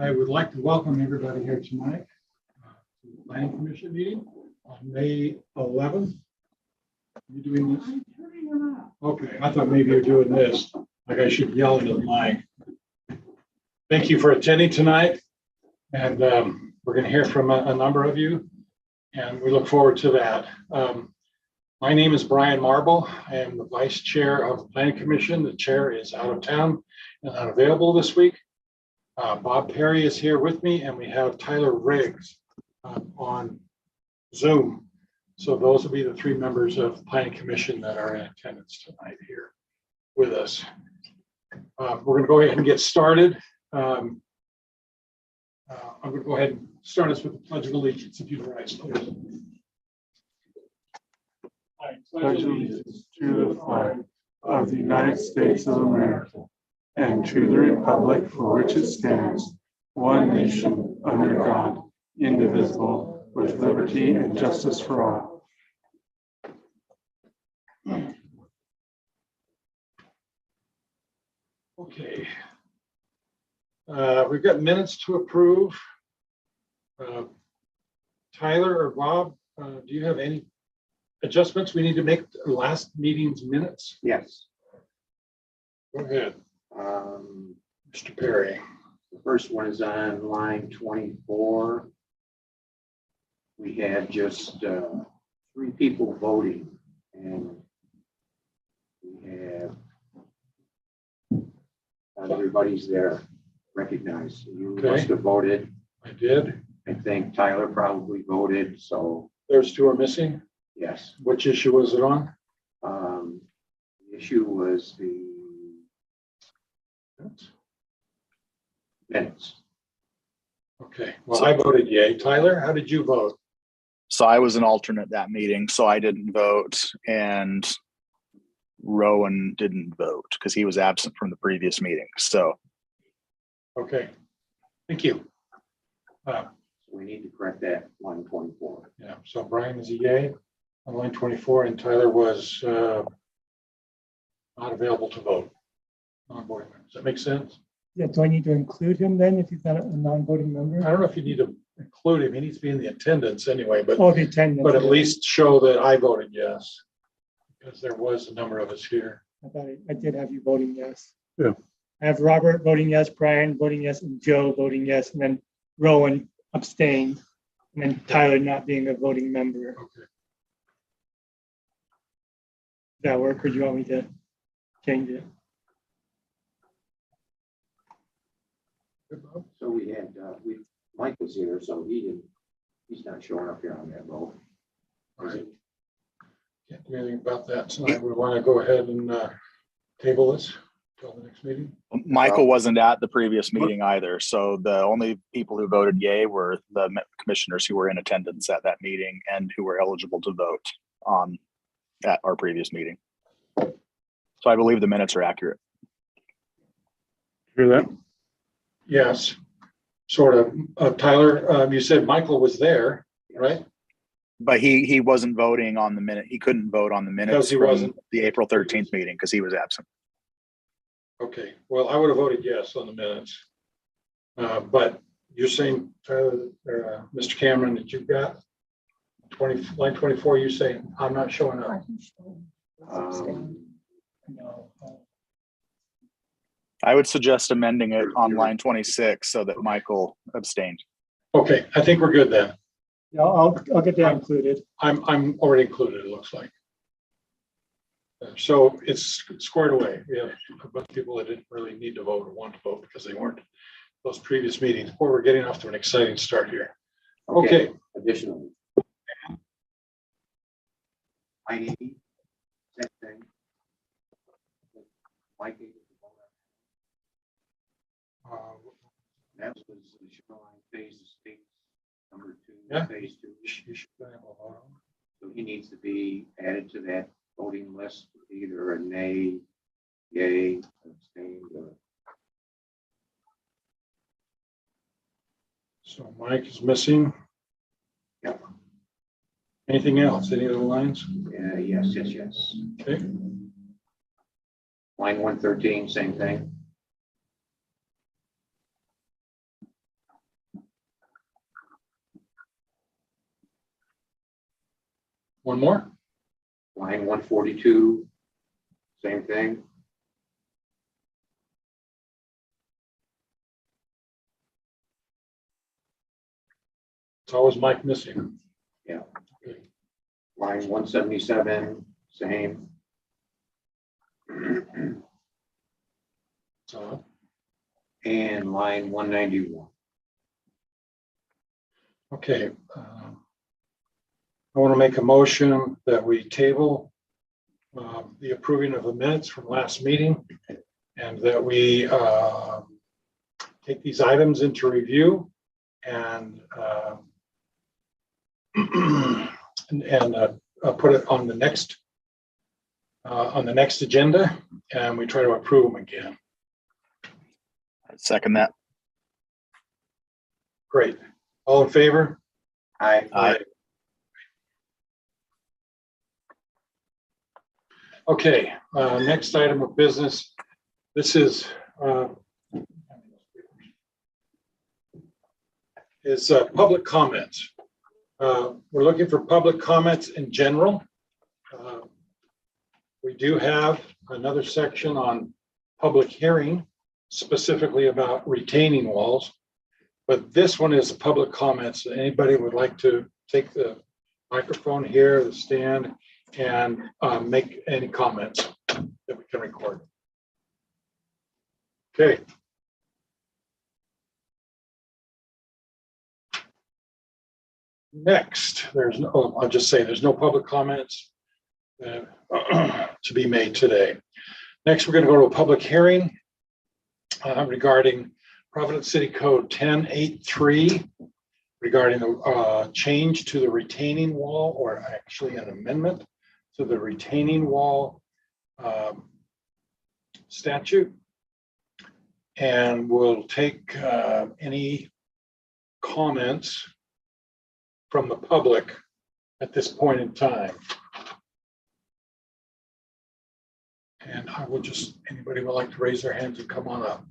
I would like to welcome everybody here tonight to the Planning Commission meeting on May 11th. Are you doing this? I'm turning them up. Okay, I thought maybe you're doing this. Like I should yell into the mic. Thank you for attending tonight. And we're going to hear from a number of you. And we look forward to that. My name is Brian Marble. I am the Vice Chair of the Planning Commission. The chair is out of town and unavailable this week. Bob Perry is here with me, and we have Tyler Riggs on Zoom. So those will be the three members of the Planning Commission that are in attendance tonight here with us. We're going to go ahead and get started. I'm going to go ahead and start us with the Pledge of Allegiance, if you rise, please. I pledge allegiance to the flag of the United States of America and to the republic for which it stands, one nation under God, indivisible, with liberty and justice for all. Okay. We've got minutes to approve. Tyler or Bob, do you have any adjustments we need to make to last meeting's minutes? Yes. Go ahead, Mr. Perry. The first one is on line 24. We had just 3 people voting, and we have not everybody's there recognized. You must have voted. I did. I think Tyler probably voted, so There's 2 are missing. yes. Which issue was it on? The issue was the minutes. Okay, well, I voted yay. Tyler, how did you vote? So I was an alternate that meeting, so I didn't vote, and Rowan didn't vote because he was absent from the previous meeting. So Okay, thank you. So we need to correct that line 24. Yeah, so Brian is a yay on line 24, and Tyler was not available to vote. Non-voting member. Does that make sense? Yeah, do I need to include him then if he's not a non-voting I member? don't know if you need to include him. He needs to be in the attendance anyway, but Oh, the attendance. at least show that I voted yes, because there was a number of us here. I did have you voting yes. Yeah. I have Robert voting yes, Brian voting yes, and Joe voting yes, and then Rowan abstained, and then Tyler not being a voting member. Does Okay. that work, or do you want me to change it? Good, Bob. So we had, Mike was here, so he's not showing up here on that vote. All right. Can't do anything about that tonight. We want to go ahead and table this till the next meeting. Michael wasn't at the previous meeting either. So the only people who voted yay were the commissioners who were in attendance at that meeting and who were eligible to vote on at our previous meeting. So I believe the minutes are accurate. Hear that? Yes, sort of. Tyler, you said Michael was there, right? But he wasn't voting on the minute. He couldn't vote on the minutes Because he from wasn't. the April 13th meeting because he was absent. Okay, well, I would have voted yes on the minutes. But you're saying, Tyler, Mr. Cameron, that you've got line 24, you say, I'm not showing up. No. I would suggest amending it on line 26 so that Michael abstained. Okay, I think we're good then. Yeah, I'll get that included. I'm already included, it looks like. So it's squared away. We have a bunch of people that didn't really need to vote or want to vote because they weren't those previous meetings. Boy, we're getting off to an exciting start here. Okay. Additionally, I need same thing. Mike needed to vote on. That was the shoreline phase of state number 2, Yeah. phase 2. You should have a vote on. So he needs to be added to that voting list, either a nay, yay, abstain, or So Mike is missing. yeah. Anything else? Any other lines? Yes. Okay. Line 113, same thing. One more? Line 142, same thing. It's always Mike missing. Yeah. Line 177, same. So, And line 191. okay. I want to make a motion that we table the approving of the minutes from last meeting, and that we take these items into review and put it on the next agenda, and we try to approve them again. I'd second that. Great. All in favor? Aye. Aye. Okay, next item of business. This is public comments. We're looking for public comments in general. We do have another section on public hearing, specifically about retaining walls. But this one is public comments. Anybody would like to take the microphone here, the stand, and make any comments that we can record. Okay. Next, I'll just say there's no public comments to be made today. Next, we're going to go to a public hearing regarding Providence City Code 1083, regarding the change to the retaining wall, or actually an amendment to the retaining wall statute. And we'll take any comments from the public at this point in time. And I will just, anybody would like to raise their hands and come on up.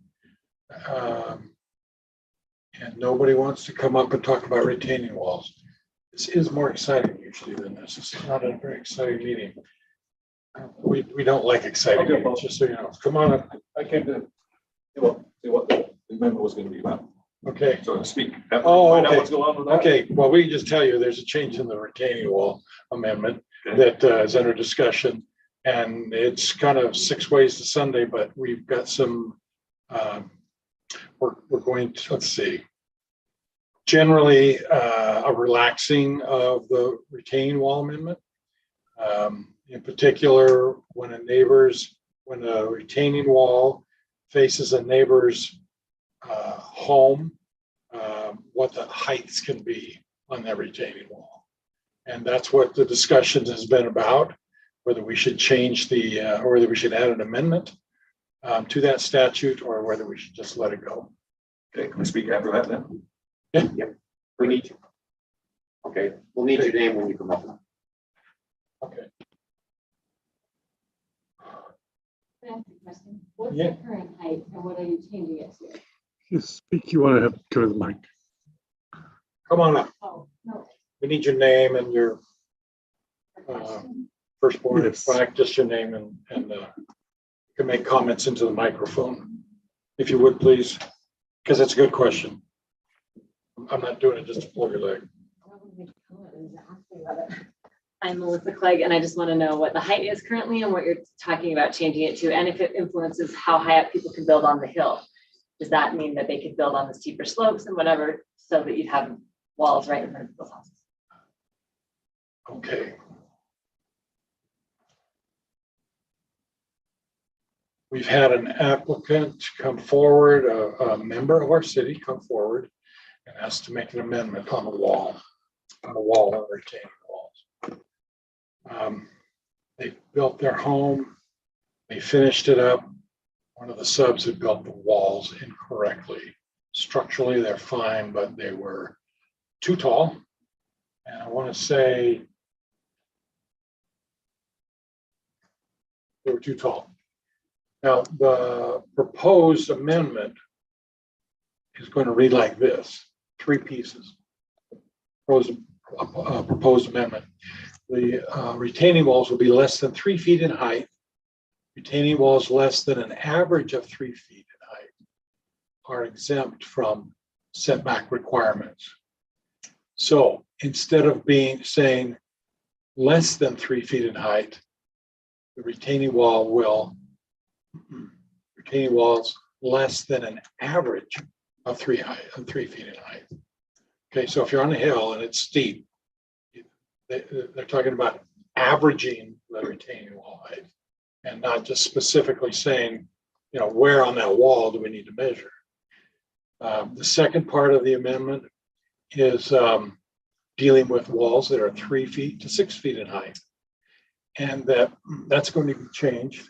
And nobody wants to come up and talk about retaining walls. This is more exciting usually than this. This is not a very exciting meeting. We don't like exciting meetings, just so you know. Come on up. I came to see what the amendment was going to be about, Okay. so to speak. Oh, Find out okay. what's going on with that. Okay, well, we can just tell you there's a change in the retaining wall amendment Okay. that is under discussion. And it's kind of 6 ways to Sunday, but we've got some, we're going to, let's see. Generally, a relaxing of the retaining wall amendment. In particular, when a retaining wall faces a neighbor's home, what the heights can be on that retaining wall. And that's what the discussion has been about, whether we should change or whether we should add an amendment to that statute, or whether we should just let it go. Okay, can we speak after that then? We need you. Okay, we'll need your name when you come up. Okay. Can I ask a question? What's Yeah. the current height and what are you changing it to? You speak, you want to have, go to the mic. Come on up. Oh, no. We need your name and your Question? firstborn, Yes. just your name, and you can make comments into the microphone, if you would, please, because it's a good question. I'm not doing it just to pull your leg. I'm Melissa Clegg, and I just want to know what the height is currently and what you're talking about changing it to, and if it influences how high up people can build on the hill. Does that mean that they could build on the steeper slopes and whatever, so that you'd have walls right in front of people's houses? Okay. We've had an applicant come forward, a member of our city come forward and asked to make an amendment on the wall of retaining walls. They built their home, they finished it up. One of the subs had built the walls incorrectly. Structurally, they're fine, but they were too tall. And I want to say they were too tall. Now, the proposed amendment is going to read like this, 3 pieces. Proposed amendment. the retaining walls will be less than 3 feet in height. Retaining walls less than an average of 3 feet in height are exempt from setback requirements. So instead of saying less than 3 feet in height, the retaining walls less than an average of 3 feet in height. Okay, so if you're on a hill and it's steep, they're talking about averaging the retaining wall height and not just specifically saying, you know, where on that wall do we need to measure. The second part of the amendment is dealing with walls that are 3 feet to 6 feet in height. And that's going to be changed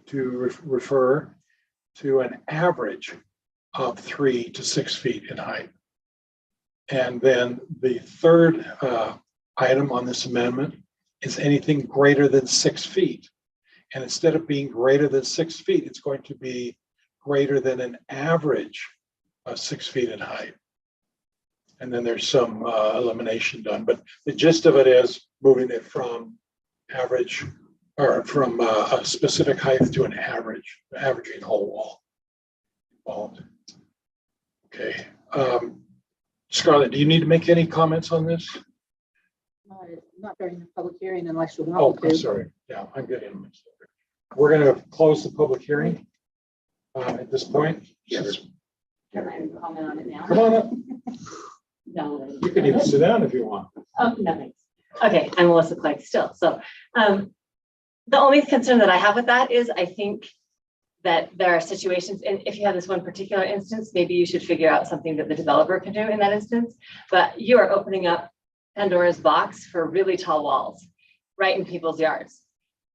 to refer to an average of 3 to 6 feet in height. And then the third item on this amendment is anything greater than 6 feet. And instead of being greater than 6 feet, it's going to be greater than an average of 6 feet in height. And then there's some elimination done, but the gist of it is moving it from average or from a specific height to an averaging the whole wall. Okay. Scarlett, do you need to make any comments on this? Not during the public hearing unless you Oh, want I'm to. sorry. Yeah, I'm getting mixed up. We're going to close the public hearing at this point. Yes. Can I comment on it now? Come on up. No. You can even sit down if you want. Oh, no, thanks. Okay, I'm Melissa Clegg still. So the only concern that I have with that is I think that there are situations, and if you have this one particular instance, maybe you should figure out something that the developer can do in that instance. But you are opening up Pandora's box for really tall walls right in people's yards.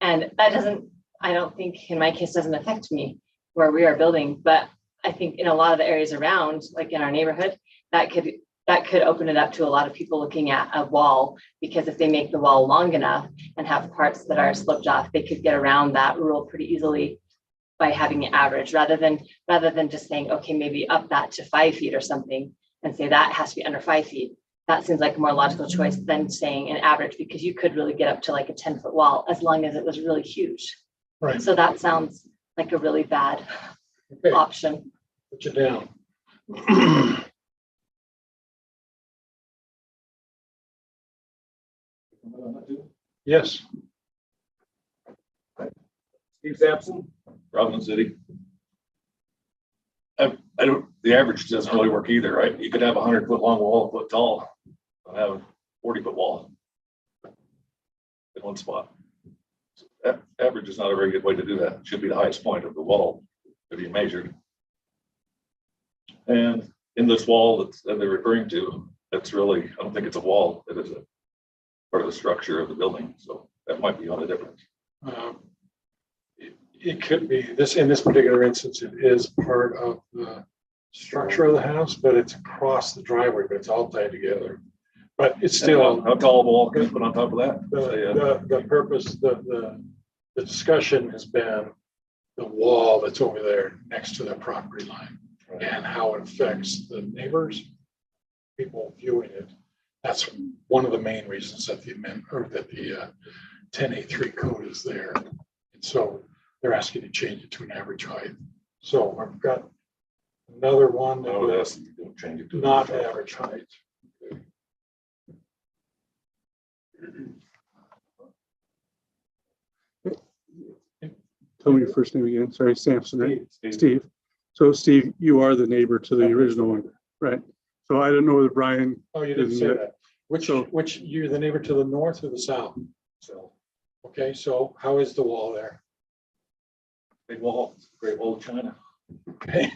And that doesn't, I don't think in my case doesn't affect me where we are building, but I think in a lot of the areas around, like in our neighborhood, that could open it up to a lot of people looking at a wall, because if they make the wall long enough and have parts that are sloped off, they could get around that rule pretty easily by having an average rather than just saying, okay, maybe up that to 5 feet or something and say that has to be under 5 feet. That seems like a more logical choice than saying an average, because you could really get up to like a 10-foot wall as long as it was really huge. Right. So that sounds like a really bad Okay. option. Put you down. Yes. Steve Sampson, Robin City. I don't, the average doesn't really work either, right? You could have 100-foot long wall, a foot tall, and have a 40-foot wall in one spot. So that average is not a very good way to do that. It should be the highest point of the wall to be measured. And in this wall that they're referring to, that's really, I don't think it's a wall. It is a part of the structure of the building. So that might be on the difference. It could be in this particular instance, it is part of the structure of the house, but it's across the driveway, but it's all tied together. But it's still how tall of a wall can you put on top of that? the purpose, the discussion has been the wall that's over there next to the property line and how it affects the neighbors, people viewing it. That's one of the main reasons that the amendment or that the 10A3 code is there. And so they're asking to change it to an average height. So I've got another one that would would ask you to change it to not average height. Tell me your first name again. Sorry, Sampson, right? Steve. So Steve, you are the neighbor to the original one, right? So I don't know whether Brian, Oh, you didn't say that. So- Which you're the neighbor to the north or the south? So Okay, so how is the wall there? big wall, Great Wall of China. Okay.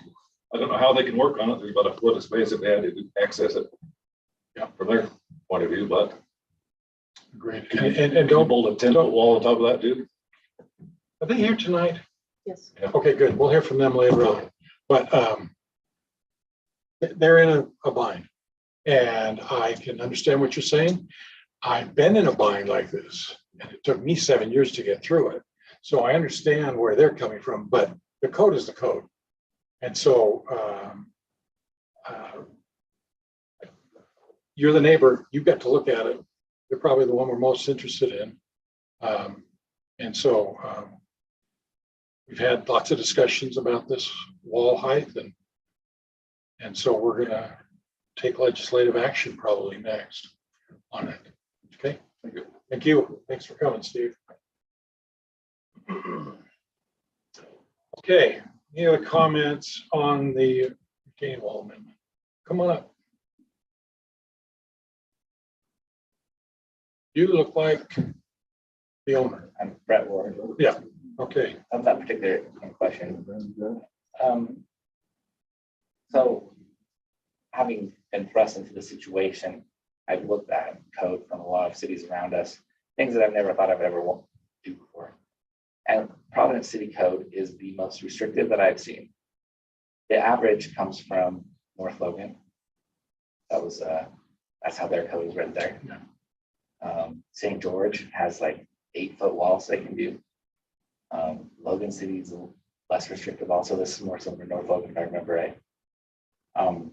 I don't know how they can work on it. There's about a foot of space if they had to access it. Yeah. From their point of view, but Great. and And don't, build a 10-foot wall on top of that, dude. are they here tonight? Yes. Okay, good. We'll hear from them later on. But they're in a bind. And I can understand what you're saying. I've been in a bind like this, and it took me 7 years to get through it. So I understand where they're coming from, but the code is the code. And so you're the neighbor, you got to look at it they're probably the one we're most interested in. And so we've had lots of discussions about this wall height, and so we're gonna take legislative action probably next on it. Okay, thank you. Thank you. Thanks for coming, Steve. Okay, any other comments on the retaining wall amendment? Come on up. You look like the owner. I'm Brett Ward. Yeah, okay. Of that particular question. So having been thrust into the situation, I've looked at code from a lot of cities around us, things that I've never thought I'd ever want to do before. And Providence City Code is the most restrictive that I've seen. The average comes from North Logan. That's how their code is written there. St. George has like 8-foot walls they can do. Logan City is less restrictive. Also, this is more similar to North Logan, if I remember right. The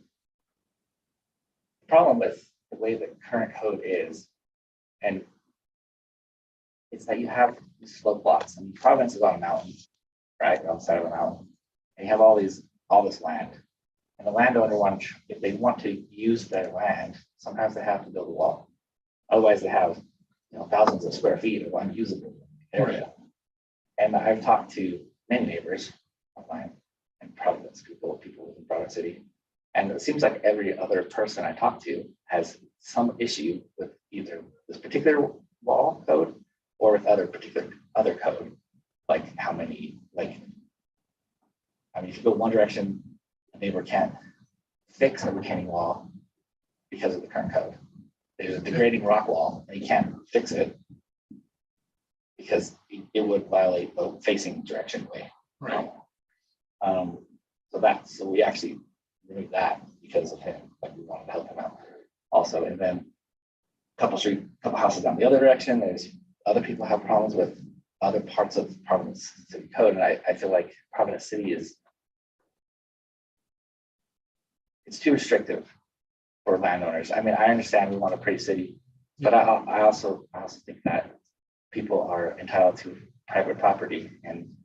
problem with the way the current code is, and it's that you have these slope lots, and Providence is on a mountain, right, on the side of a mountain, and you have all this land, and the landowner if they want to use their land, sometimes they have to build a wall. Otherwise, they have thousands of square feet of unusable area. And I've talked to many neighbors of mine and Providence people in Providence City, and it seems like every other person I talk to has some issue with either this particular wall code or with other code, like how many, if you go one direction, a neighbor can't fix a retaining wall because of the current code. There's a degrading rock wall and you can't fix it because it would violate the facing direction way. Right. So we actually removed that because of him, like we wanted to help him out also. And then couple houses down the other direction, there's other people have problems with other parts of Providence City Code. And I feel like Providence City it's too restrictive for landowners. I mean, I understand we want a pretty city, but I also think that people are entitled to private property. And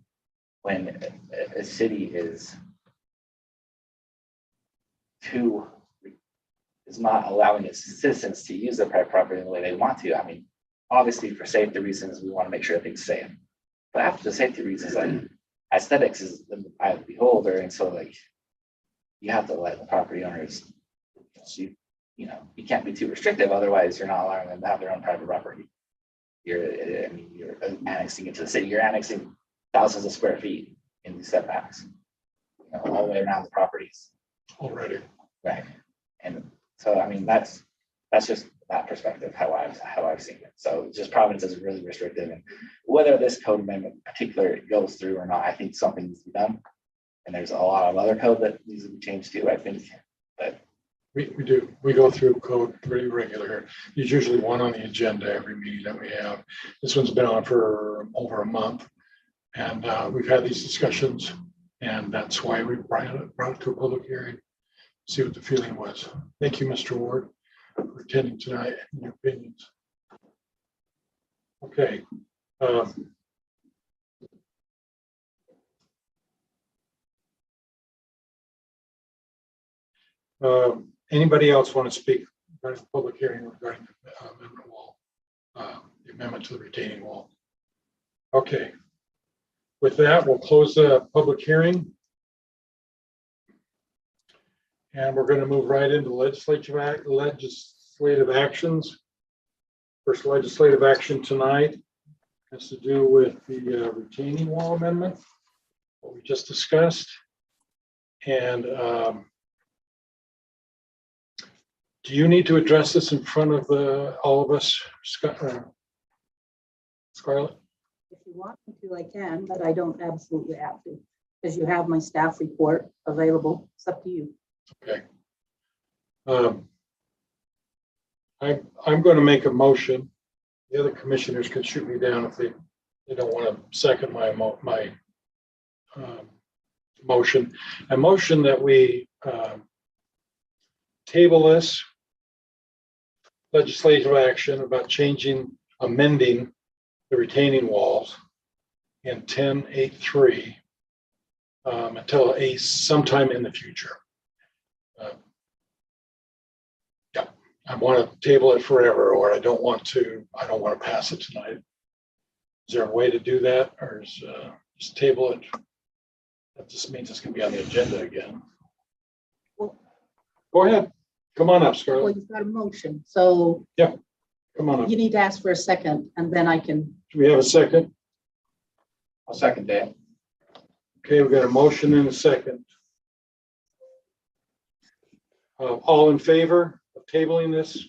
when a city is not allowing its citizens to use their private property in the way they want to, I mean, obviously for safety reasons, we want to make sure everything's safe. But after the safety reasons, like aesthetics is the eye of the beholder, and so like you have to let the property owners, you can't be too restrictive, otherwise you're not allowing them to have their own private property. You're annexing it to the city. You're annexing thousands of square feet in these setbacks, all the way around the properties Already. right? And so, I mean, that's just that perspective how I've seen it. So just Providence is really restrictive, and whether this code amendment in particular goes through or not, I think something needs to be done. And there's a lot of other code that needs to be changed too, I think. But We do. We go through code pretty regular. There's usually one on the agenda every meeting that we have. This one's been on for over a month. And we've had these discussions, and that's why we brought it to a public hearing. See what the feeling was. Thank you, Mr. Ward, for attending tonight and your opinions. Okay. Anybody else want to speak about the public hearing regarding the amendment wall, the amendment to the retaining wall? Okay. With that, we'll close the public hearing. And we're going to move right into legislative actions. First legislative action tonight has to do with the retaining wall amendment, what we just discussed. And do you need to address this in front of all of us, Scarlett? If you want me to, I can, but I don't absolutely have to, because you have my staff report available. It's up to you. Okay. I'm going to make a motion. The other commissioners can shoot me down if they don't want to second my motion. A motion that we table this legislative action about amending the retaining walls in 10.8.3 until sometime in the future. Yeah, I want to table it forever, or I don't want to pass it tonight. Is there a way to do that, or is just table it? That just means it's going to be on the agenda again. Well- Go ahead. Come on up, Well, Scarlett. you've got a motion, so Come on up. you need to ask for a second, and then I can. Do we have a second? I'll second that. Okay, we've got a motion and a second. All in favor of tabling this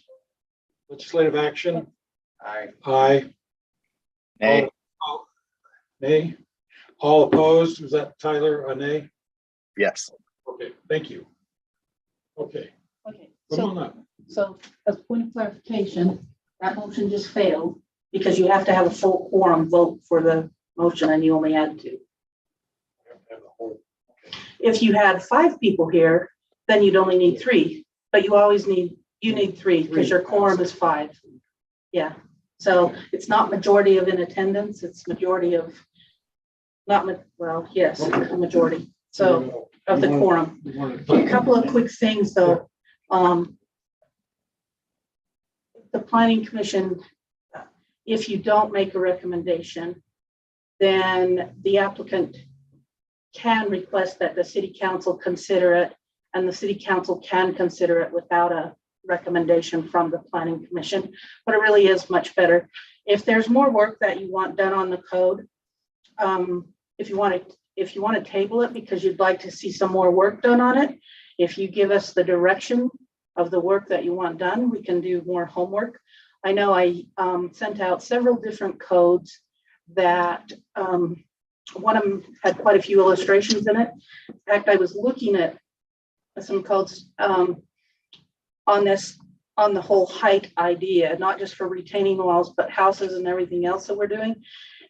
legislative action? Aye. Nay. Nay. All opposed? Was that Tyler, a nay? Yes. Okay, thank you. Okay, Okay, come on up. so as a point of clarification, that motion just failed because you have to have a full quorum vote for the motion and you only had two. If you had 5 people here, then you'd only need 3, but you need 3 because your quorum is 5. Yeah, so it's not majority of in attendance, it's majority of, yes, a majority. So of the quorum. A couple of quick things though. The planning commission, if you don't make a recommendation, then the applicant can request that the city council consider it, and the city council can consider it without a recommendation from the planning commission. But it really is much better. If there's more work that you want done on the code, if you want to table it because you'd like to see some more work done on it, if you give us the direction of the work that you want done, we can do more homework. I know I sent out several different codes that one of them had quite a few illustrations in it. In fact, I was looking at some codes on the whole height idea, not just for retaining walls, but houses and everything else that we're doing.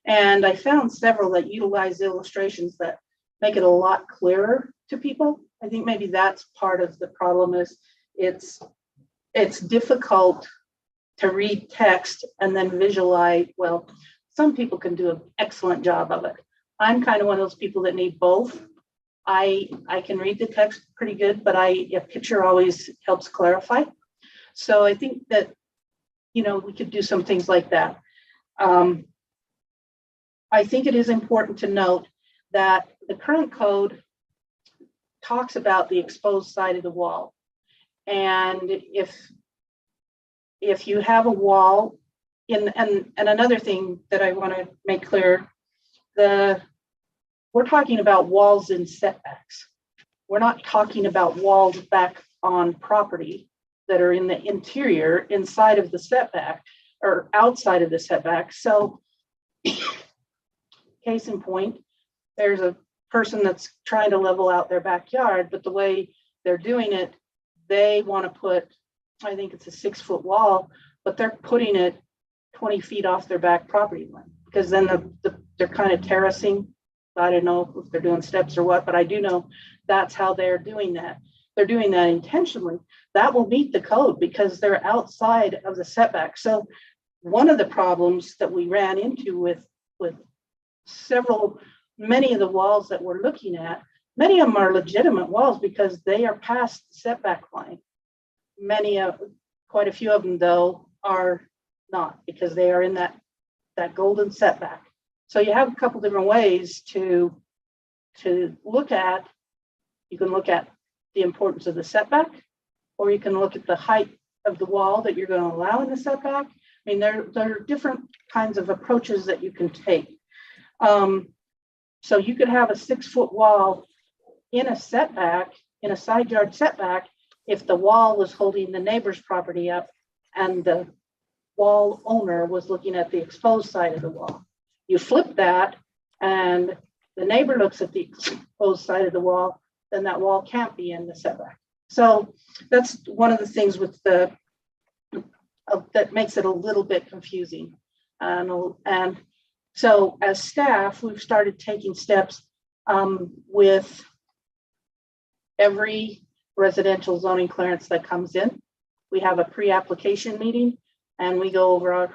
And I found several that utilize illustrations that make it a lot clearer to people. I think maybe that's part of the problem is it's difficult to read text and then visualize. Well, some people can do an excellent job of it. I'm kind of one of those people that need both. I can read the text pretty good, but a picture always helps clarify. So I think that, we could do some things like that. I think it is important to note that the current code talks about the exposed side of the wall. And if you have a wall and another thing that I want to make clear, we're talking about walls in setbacks. We're not talking about walls back on property that are in the interior, inside of the setback or outside of the setback. So case in point, there's a person that's trying to level out their backyard, but the way they're doing it, they want to put, I think it's a 6-foot wall, but they're putting it 20 feet off their back property line because then they're kind of terracing. I don't know if they're doing steps or what, but I do know that's how they're doing that. They're doing that intentionally. That will meet the code because they're outside of the setback. So one of the problems that we ran into with many of the walls that we're looking at, many of them are legitimate walls because they are past the setback line. Quite a few of them though are not because they are in that golden setback. So you have a couple different ways to look at. You can look at the importance of the setback, or you can look at the height of the wall that you're going to allow in the setback. I mean, there are different kinds of approaches that you can take. So you could have a 6-foot wall in a setback, in a side yard setback, if the wall was holding the neighbor's property up and the wall owner was looking at the exposed side of the wall. You flip that and the neighbor looks at the exposed side of the wall, then that wall can't be in the setback. So that's one of the things with that makes it a little bit confusing. And so as staff, we've started taking steps with every residential zoning clearance that comes in. we have a pre-application meeting and we go over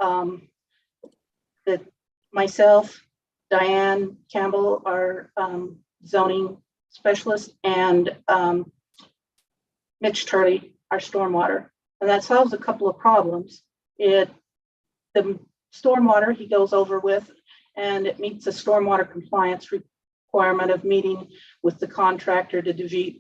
our, myself, Diane Campbell, our zoning specialist, and Mitch Turley, our stormwater. And that solves a couple of problems. The stormwater he goes over with, and it meets the stormwater compliance requirement of meeting with the contractor to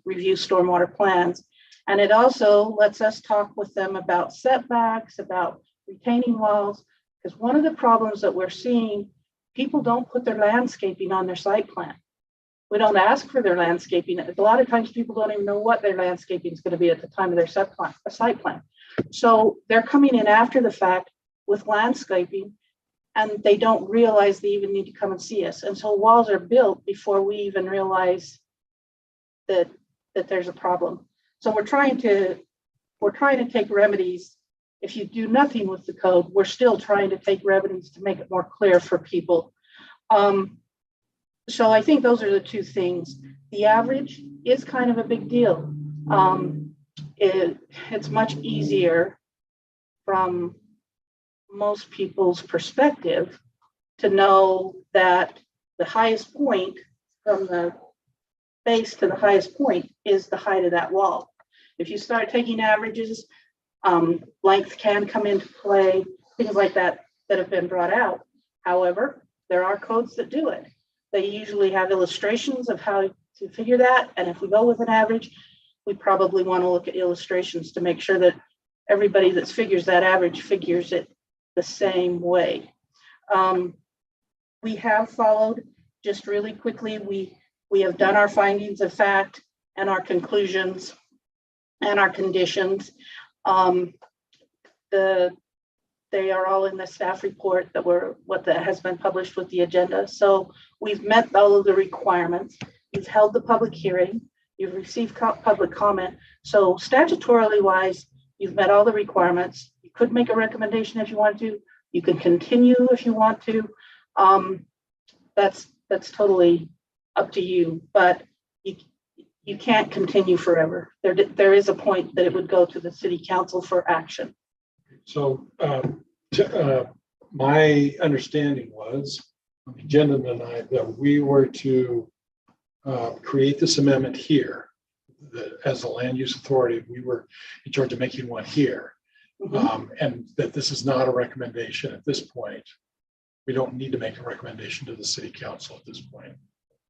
review stormwater plans. And it also lets us talk with them about setbacks, about retaining walls, because one of the problems that we're seeing, people don't put their landscaping on their site plan. We don't ask for their landscaping. A lot of times people don't even know what their landscaping is going to be at the time of their site plan. So they're coming in after the fact with landscaping, and they don't realize they even need to come and see us. And so walls are built before we even realize that there's a problem. So we're trying to take remedies. If you do nothing with the code, we're still trying to take remedies to make it more clear for people. So I think those are the two things. The average is kind of a big deal. It's much easier from most people's perspective to know that the highest point from the base to the highest point is the height of that wall. If you start taking averages, length can come into play, things like that have been brought out. However, there are codes that do it. They usually have illustrations of how to figure that. And if we go with an average, we probably want to look at illustrations to make sure that everybody that figures that average figures it the same way. We have followed, just really quickly, we have done our findings of fact and our conclusions and our conditions. They are all in the staff report that has been published with the agenda. So we've met all of the requirements. You've held the public hearing. You've received public comment. So statutorily wise, you've met all the requirements. You could make a recommendation if you want to. You can continue if you want to. That's totally up to you, but you can't continue forever. There is a point that it would go to the city council for action. So my understanding was, on the agenda tonight, that we were to create this amendment here. As a land use authority, we were in charge of making one here. And that this is not a recommendation at this point. We don't need to make a recommendation to the city council at this point.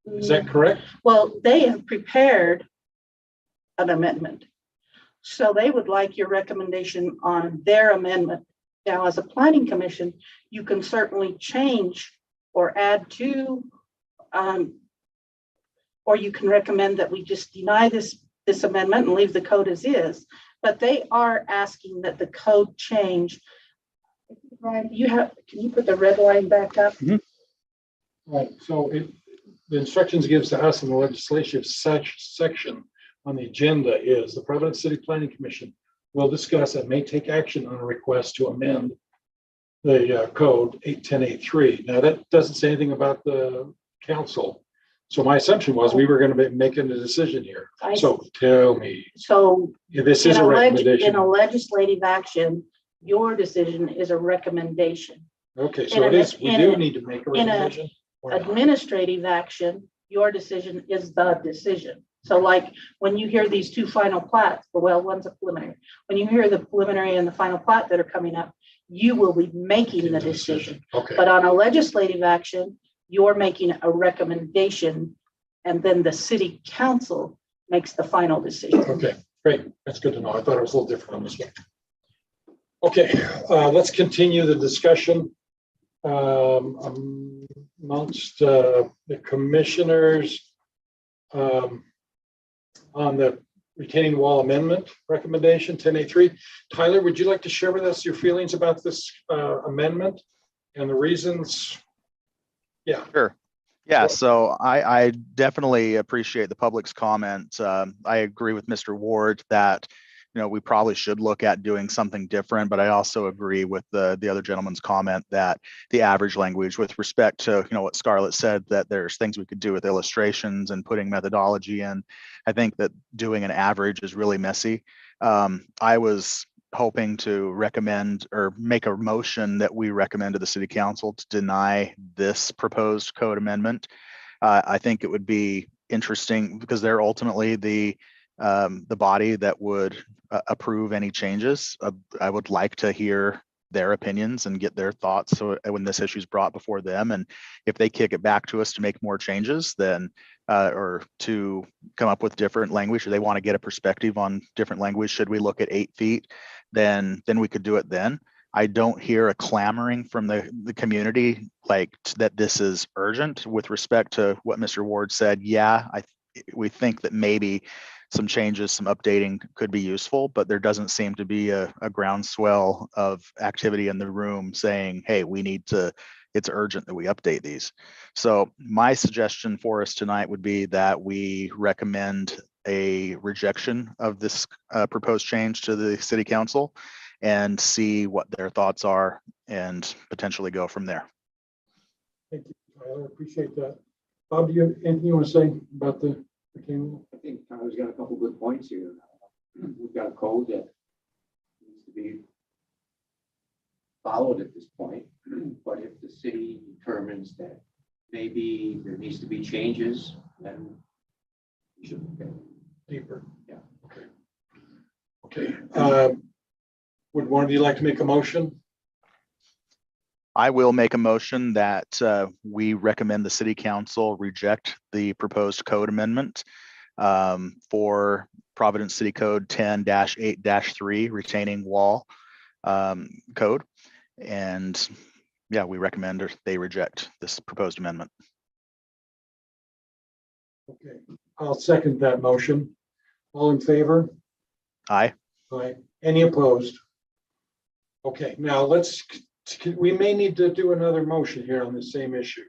Is that correct? Well, they have prepared an amendment. So they would like your recommendation on their amendment. Now, as a planning commission, you can certainly change or add to, or you can recommend that we just deny this amendment and leave the code as is. But they are asking that the code change. Ryan, can you put the red line back up? Right. So the instructions gives to us in the legislative section on the agenda is the Providence City Planning Commission will discuss and may take action on a request to amend the code 81083. Now that doesn't say anything about the council. So my assumption was we were going to be making a decision here. So tell me. So this is a recommendation. In a legislative action, your decision is a recommendation. Okay, so it is. We do need to make a recommendation. Administrative action, your decision is the decision. So like when you hear these two final plats, well, one's a preliminary. When you hear the preliminary and the final plat that are coming up, you will be making the decision. Okay. But on a legislative action, you're making a recommendation and then the city council makes the final decision. Okay, great. That's good to know. I thought it was a little different on this one. Okay, let's continue the discussion amongst the commissioners on the retaining wall amendment recommendation 1083. Tyler, would you like to share with us your feelings about this amendment and the reasons? Yeah. Sure. Yeah, so I definitely appreciate the public's comment. I agree with Mr. Ward that, you know, we probably should look at doing something different, but I also agree with the other gentleman's comment that the average language with respect to, you know, what Scarlett said, that there's things we could do with illustrations and putting methodology in. I think that doing an average is really messy. I was hoping to recommend or make a motion that we recommend to the city council to deny this proposed code amendment. I think it would be interesting because they're ultimately the body that would approve any changes. I would like to hear their opinions and get their thoughts. So when this issue is brought before them, and if they kick it back to us to make more changes, then or to come up with different language, or they want to get a perspective on different language, should we look at 8 feet, then we could do it then. I don't hear a clamoring from the community like that this is urgent. With respect to what Mr. Ward said, yeah, we think that maybe some changes, some updating could be useful, but there doesn't seem to be a groundswell of activity in the room saying, hey, it's urgent that we update these. So my suggestion for us tonight would be that we recommend a rejection of this proposed change to the city council and see what their thoughts are and potentially go from there. Thank you, Tyler. Appreciate that. Bob, do you have anything you want to say about the retaining? I think Tyler's got a couple good points here. We've got a code that needs to be followed at this point, but if the city determines that maybe there needs to be changes, then we should look at it Deeper. Yeah. Okay. Okay. Would one of you like to make a motion? I will make a motion that we recommend the city council reject the proposed code amendment for Providence City Code 10-8-3 retaining wall code. And yeah, we recommend they reject this proposed amendment. Okay, I'll second that motion. All in favor? Aye. Aye. Any opposed? Okay, now we may need to do another motion here on the same issue.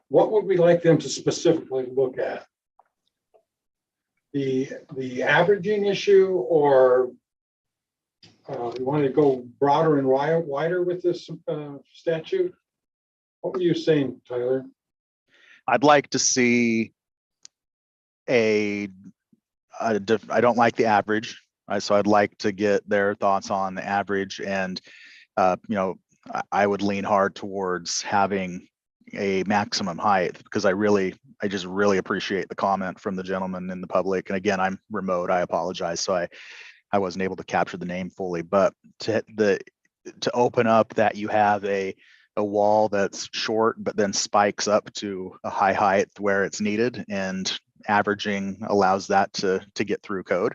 What would we like them to specifically look at? The averaging issue, or we want to go broader and wider with this statute? What were you saying, Tyler? I'd like to see I don't like the average, so I'd like to get their thoughts on the average, and I would lean hard towards having a maximum height, because I just really appreciate the comment from the gentleman in the public. And again, I'm remote, I apologize, so I wasn't able to capture the name fully, but to open up that you have a wall that's short but then spikes up to a high height where it's needed, and averaging allows that to get through code.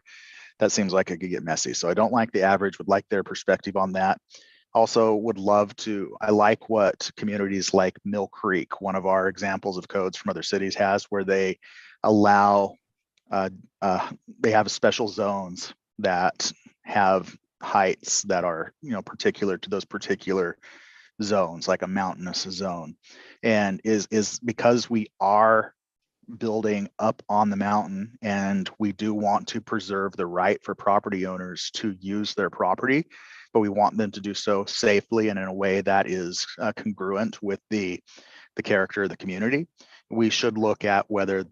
That seems like it could get messy. So I don't like the average, would like their perspective on that. Also would love to, I like what communities like Mill Creek, one of our examples of codes from other cities, has, where they allow, they have special zones that have heights that are, particular to those particular zones, like a mountainous zone. And is because we are building up on the mountain, and we do want to preserve the right for property owners to use their property, but we want them to do so safely and in a way that is congruent with the character of the community. We should look at whether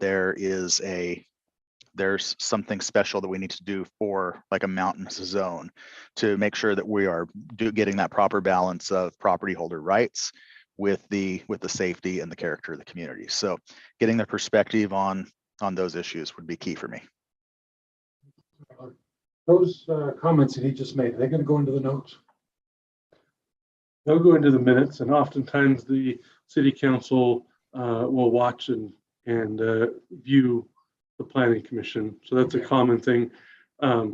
there's something special that we need to do for like a mountainous zone to make sure that we are getting that proper balance of property holder rights with the safety and the character of the community. So getting the perspective on those issues would be key for me. Those comments that he just made, are they going to go into the notes? They'll go into the minutes, and oftentimes the city council will watch and view the planning commission. So that's a common thing. I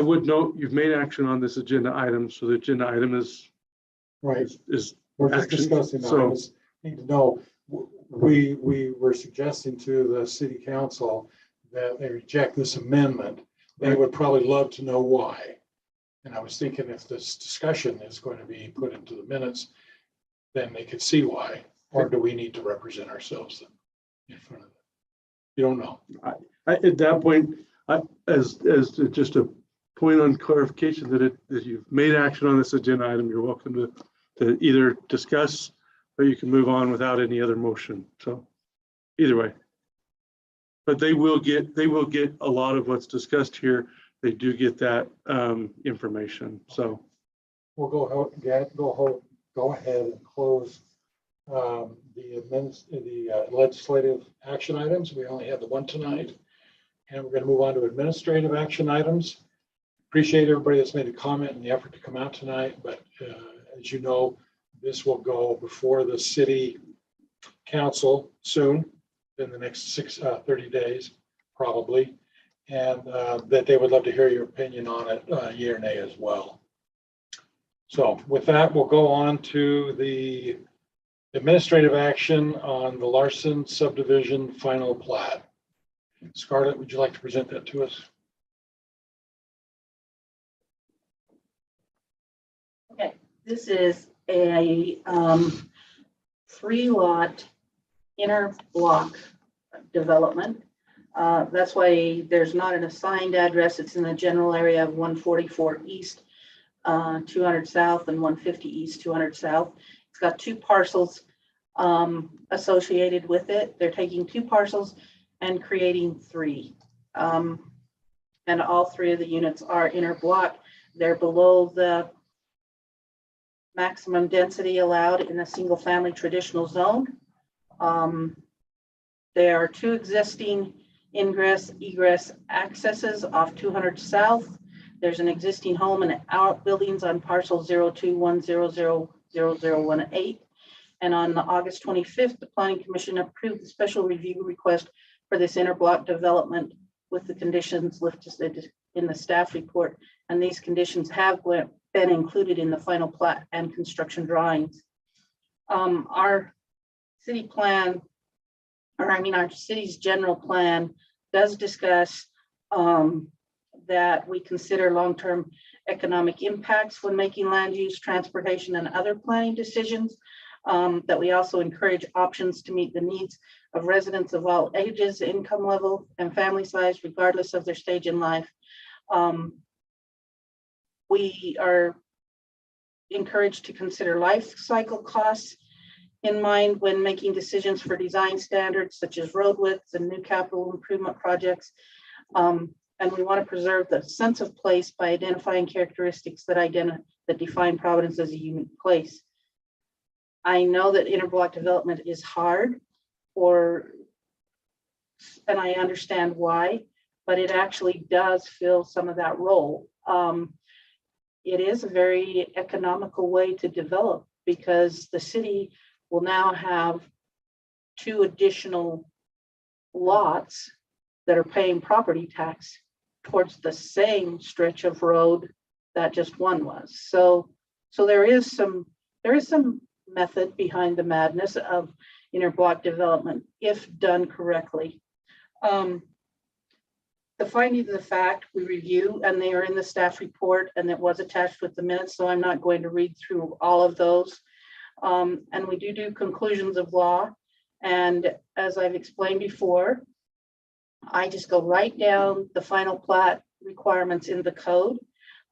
would note you've made action on this agenda item, so the agenda item is Right. is We're just action. discussing. So I just need to know, we were suggesting to the city council that they reject this amendment. They would probably love to know why. And I was thinking if this discussion is going to be put into the minutes, then they could see why. Or do we need to represent ourselves in front of them? You don't know. at that point, as just a point on clarification that you've made action on this agenda item, you're welcome to either discuss, or you can move on without any other motion. So either way, but they will get a lot of what's discussed here they do get that information. So We'll go ahead and close the legislative action items. We only had the one tonight. And we're going to move on to administrative action items. Appreciate everybody that's made a comment and the effort to come out tonight, but as you know, this will go before the city council soon, in the next 30 days, probably. And that they would love to hear your opinion on it, yea or nay as well. So with that, we'll go on to the administrative action on the Larson subdivision final plat. Scarlett, would you like to present that to us? Okay, this is a 3-lot inner block development. That's why there's not an assigned address. It's in the general area of 144 East, 200 South, and 150 East, 200 South. It's got 2 parcels associated with it. They're taking 2 parcels and creating 3. And all 3 of the units are inner block. They're below the maximum density allowed in a single family traditional zone. There are 2 existing ingress egress accesses off 200 South. There's an existing home and outbuildings on parcel 0210000018. And on August 25th, the Planning Commission approved the special review request for this interblock development with the conditions listed in the staff report. And these conditions have been included in the final plat and construction drawings. Our city plan, our city's general plan does discuss that we consider long-term economic impacts when making land use, transportation, and other planning decisions. That we also encourage options to meet the needs of residents of all ages, income level, and family size, regardless of their stage in life. We are encouraged to consider life cycle costs in mind when making decisions for design standards such as road widths and new capital improvement projects. And we want to preserve the sense of place by identifying characteristics that define Providence as a unique place. I know that interblock development is hard, and I understand why, but it actually does fill some of that role. It is a very economical way to develop because the city will now have 2 additional lots that are paying property tax towards the same stretch of road that just one was. So there is some method behind the madness of interblock development if done correctly. The findings of fact we review, and they are in the staff report, and it was attached with the minutes, so I'm not going to read through all of those. And we do conclusions of law. And as I've explained before, I just go right down the final plat requirements in the code.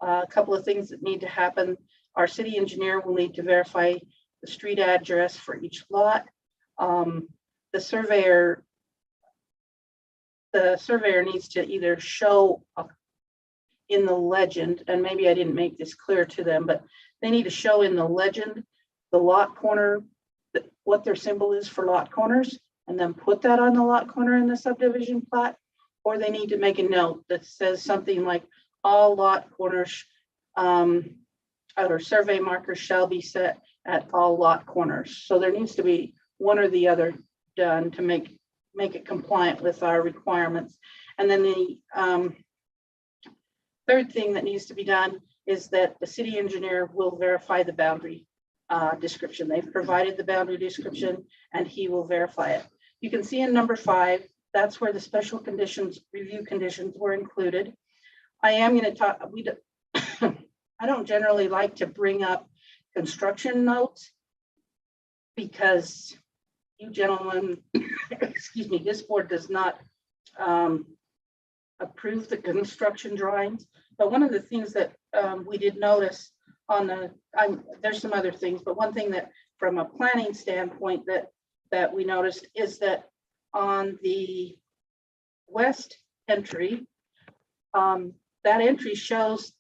A couple of things that need to happen. Our city engineer will need to verify the street address for each lot. The surveyor needs to either show in the legend, and maybe I didn't make this clear to them, but they need to show in the legend the lot corner, what their symbol is for lot corners, and then put that on the lot corner in the subdivision plat, or they need to make a note that says something like all lot corners or survey markers shall be set at all lot corners. So there needs to be one or the other done to make it compliant with our requirements. And then the third thing that needs to be done is that the city engineer will verify the boundary description. They've provided the boundary description and he will verify it. You can see in number 5, that's where the special conditions, review conditions were included. I am going to talk, I don't generally like to bring up construction notes because you gentlemen, excuse me, this board does not approve the construction drawings. But one of the things that we did notice on the, there's some other things, but one thing that from a planning standpoint that we noticed is that on the west entry, that entry shows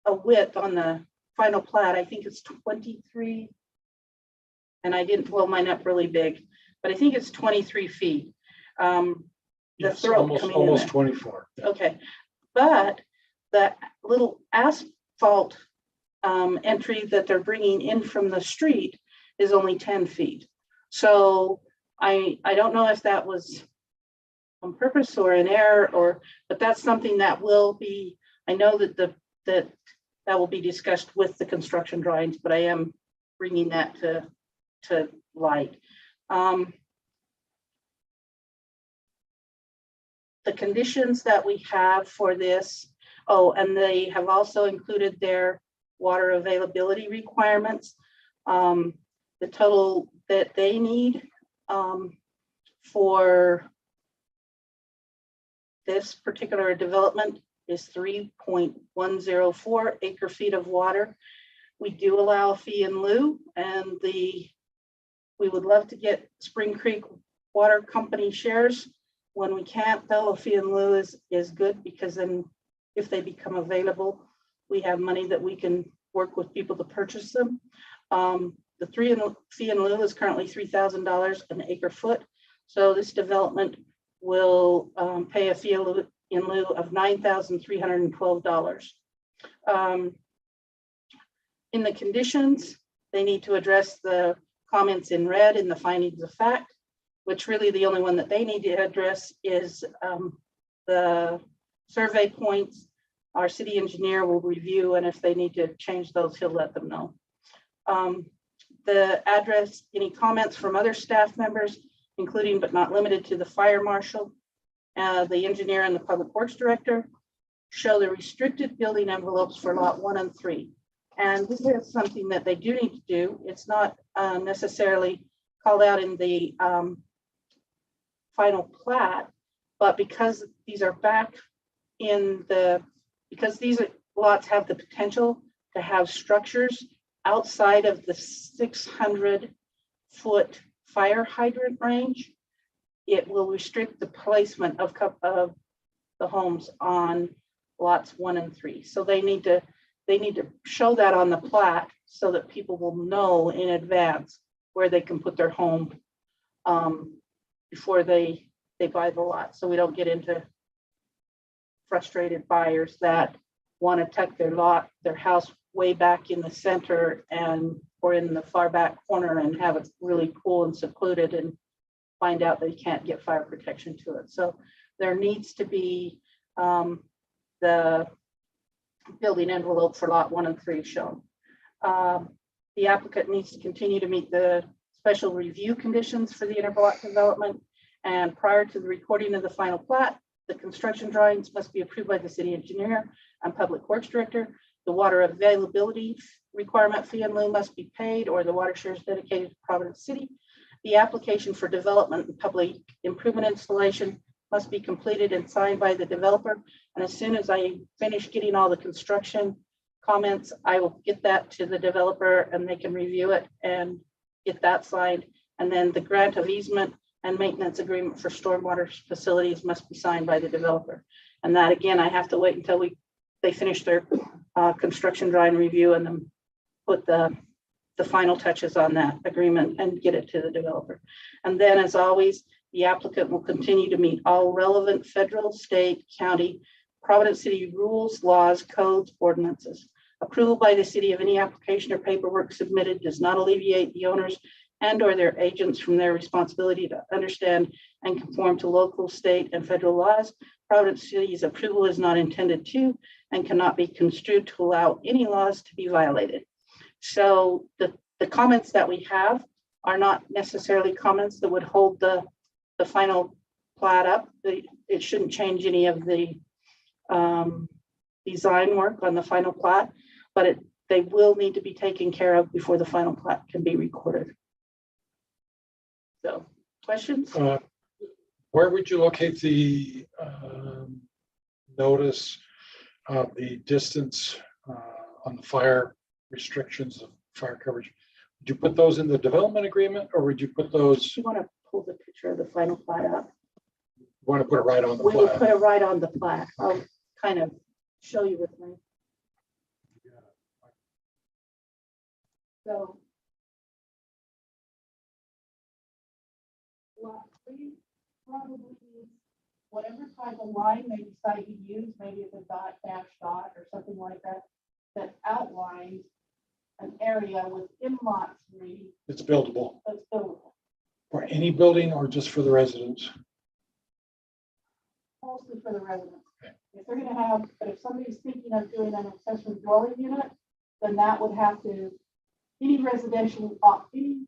a width on the final plat. I think it's 23. And I didn't blow mine up really big, but I think it's 23 feet. The Yes, throat almost, coming in almost there. 24. Okay, but the little asphalt entry that they're bringing in from the street is only 10 feet. So I don't know if that was on purpose or an error, or, but that's something that will be, I know that that will be discussed with the construction drawings, but I am bringing that to light. The conditions that we have for this, oh, and they have also included their water availability requirements. The total that they need for this particular development is 3.104 acre feet of water. We do allow a fee in lieu, and we would love to get Spring Creek Water Company shares. When we can't, though, a fee in lieu is good, because then if they become available, we have money that we can work with people to purchase them. The fee in lieu is currently $3,000 an acre foot. So this development will pay a fee in lieu of $9,312. In the conditions, they need to address the comments in red in the findings of fact, which really the only one that they need to address is the survey points. Our city engineer will review, and if they need to change those, he'll let them know. The address, any comments from other staff members, including but not limited to the fire marshal, the engineer, and the public works director, show the restricted building envelopes for lot 1 and 3. And this is something that they do need to do. It's not necessarily called out in the final plat, but because these are back in because these lots have the potential to have structures outside of the 600-foot fire hydrant range, it will restrict the placement of the homes on lots 1 and 3. So they need to show that on the plat so that people will know in advance where they can put their home before they buy the lot. So we don't get into frustrated buyers that want to tuck their house way back in the center or in the far back corner and have it really cool and secluded and find out they can't get fire protection to it. So there needs to be the building envelope for lot 1 and 3 shown. The applicant needs to continue to meet the special review conditions for the interblock development, and prior to the recording of the final plat, the construction drawings must be approved by the city engineer and public works director. The water availability requirement fee in lieu must be paid, or the water share is dedicated to Providence City. The application for development and public improvement installation must be completed and signed by the developer. And as soon as I finish getting all the construction comments, I will get that to the developer and they can review it and get that signed. And then the grant of easement and maintenance agreement for stormwater facilities must be signed by the developer. And that, again, I have to wait until they finish their construction drawing review and then put the final touches on that agreement and get it to the developer. And then, as always, the applicant will continue to meet all relevant federal, state, county, Providence City rules, laws, codes, ordinances. Approval by the city of any application or paperwork submitted does not alleviate the owners and or their agents from their responsibility to understand and conform to local, state, and federal laws. Providence City's approval is not intended to and cannot be construed to allow any laws to be violated. So the comments that we have are not necessarily comments that would hold the final plat up. It shouldn't change any of the design work on the final plat, but they will need to be taken care of before the final plat can be recorded. So, questions? Where would you locate the notice of the distance on the fire restrictions of fire coverage? Would you put those in the development agreement, or would you put those? You want to pull the picture of the final plat up? Want to put it right on the We will plat? put it right on the plat. I'll kind of show you with me. So. Lot 3 probably needs whatever type of line they decide to use, maybe it's a dot, dash dot, or something like that, that outlines an area within lot 3 It's buildable that's buildable, for any building or just for the residents? mostly for the residents. If they're gonna have, but if somebody's thinking of doing an accessory dwelling unit, then that would have to, any residential, any human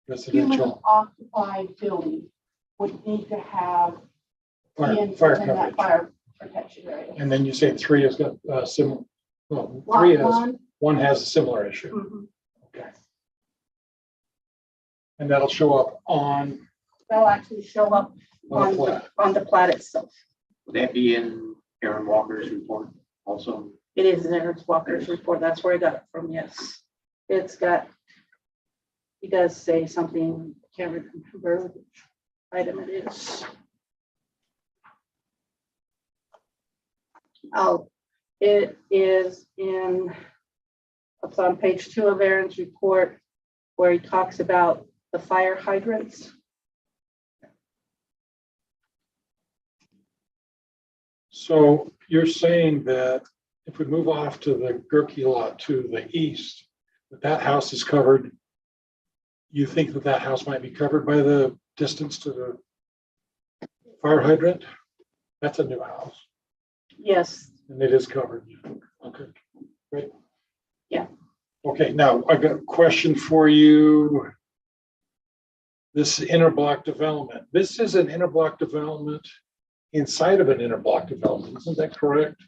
Residential occupied building would need to have fire in coverage. that fire protection area. And then you say 3 has got similar, well, Lot 3 has, 1, one has a similar issue. mhm, Okay. And that'll show up on they'll actually show up the on plat. the plat itself. Would that be in Aaron Walker's report also? It is in Ingress Walker's report. That's where I got it from, yes. It's got, he does say something, can't remember which item it is. Oh, it is in, it's on page 2 of Aaron's report, where he talks about the fire hydrants. So you're saying that if we move off to the Gerke lot to the east, that house is covered. You think that that house might be covered by the distance to the fire hydrant? That's a new house Yes, and it is covered. Okay, great. Yeah. Okay, now I've got a question for you. This interblock development, this is an interblock development inside of an interblock development, isn't that correct?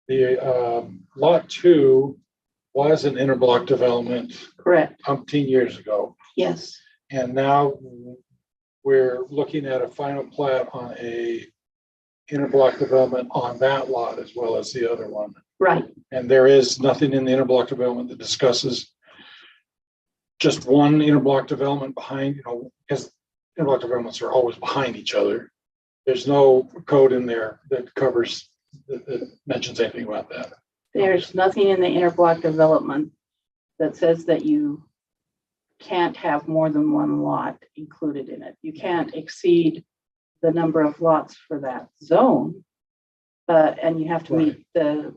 The lot 2 was an interblock development correct. umpteen years ago. Yes, And now we're looking at a final plat on a interblock development on that lot as well as the other one. right. And there is nothing in the interblock development that discusses just one interblock development behind, because interblock developments are always behind each other. There's no code in there that covers, that mentions anything about that. There's nothing in the interblock development that says that you can't have more than one lot included in it. You can't exceed the number of lots for that zone. And you have to meet the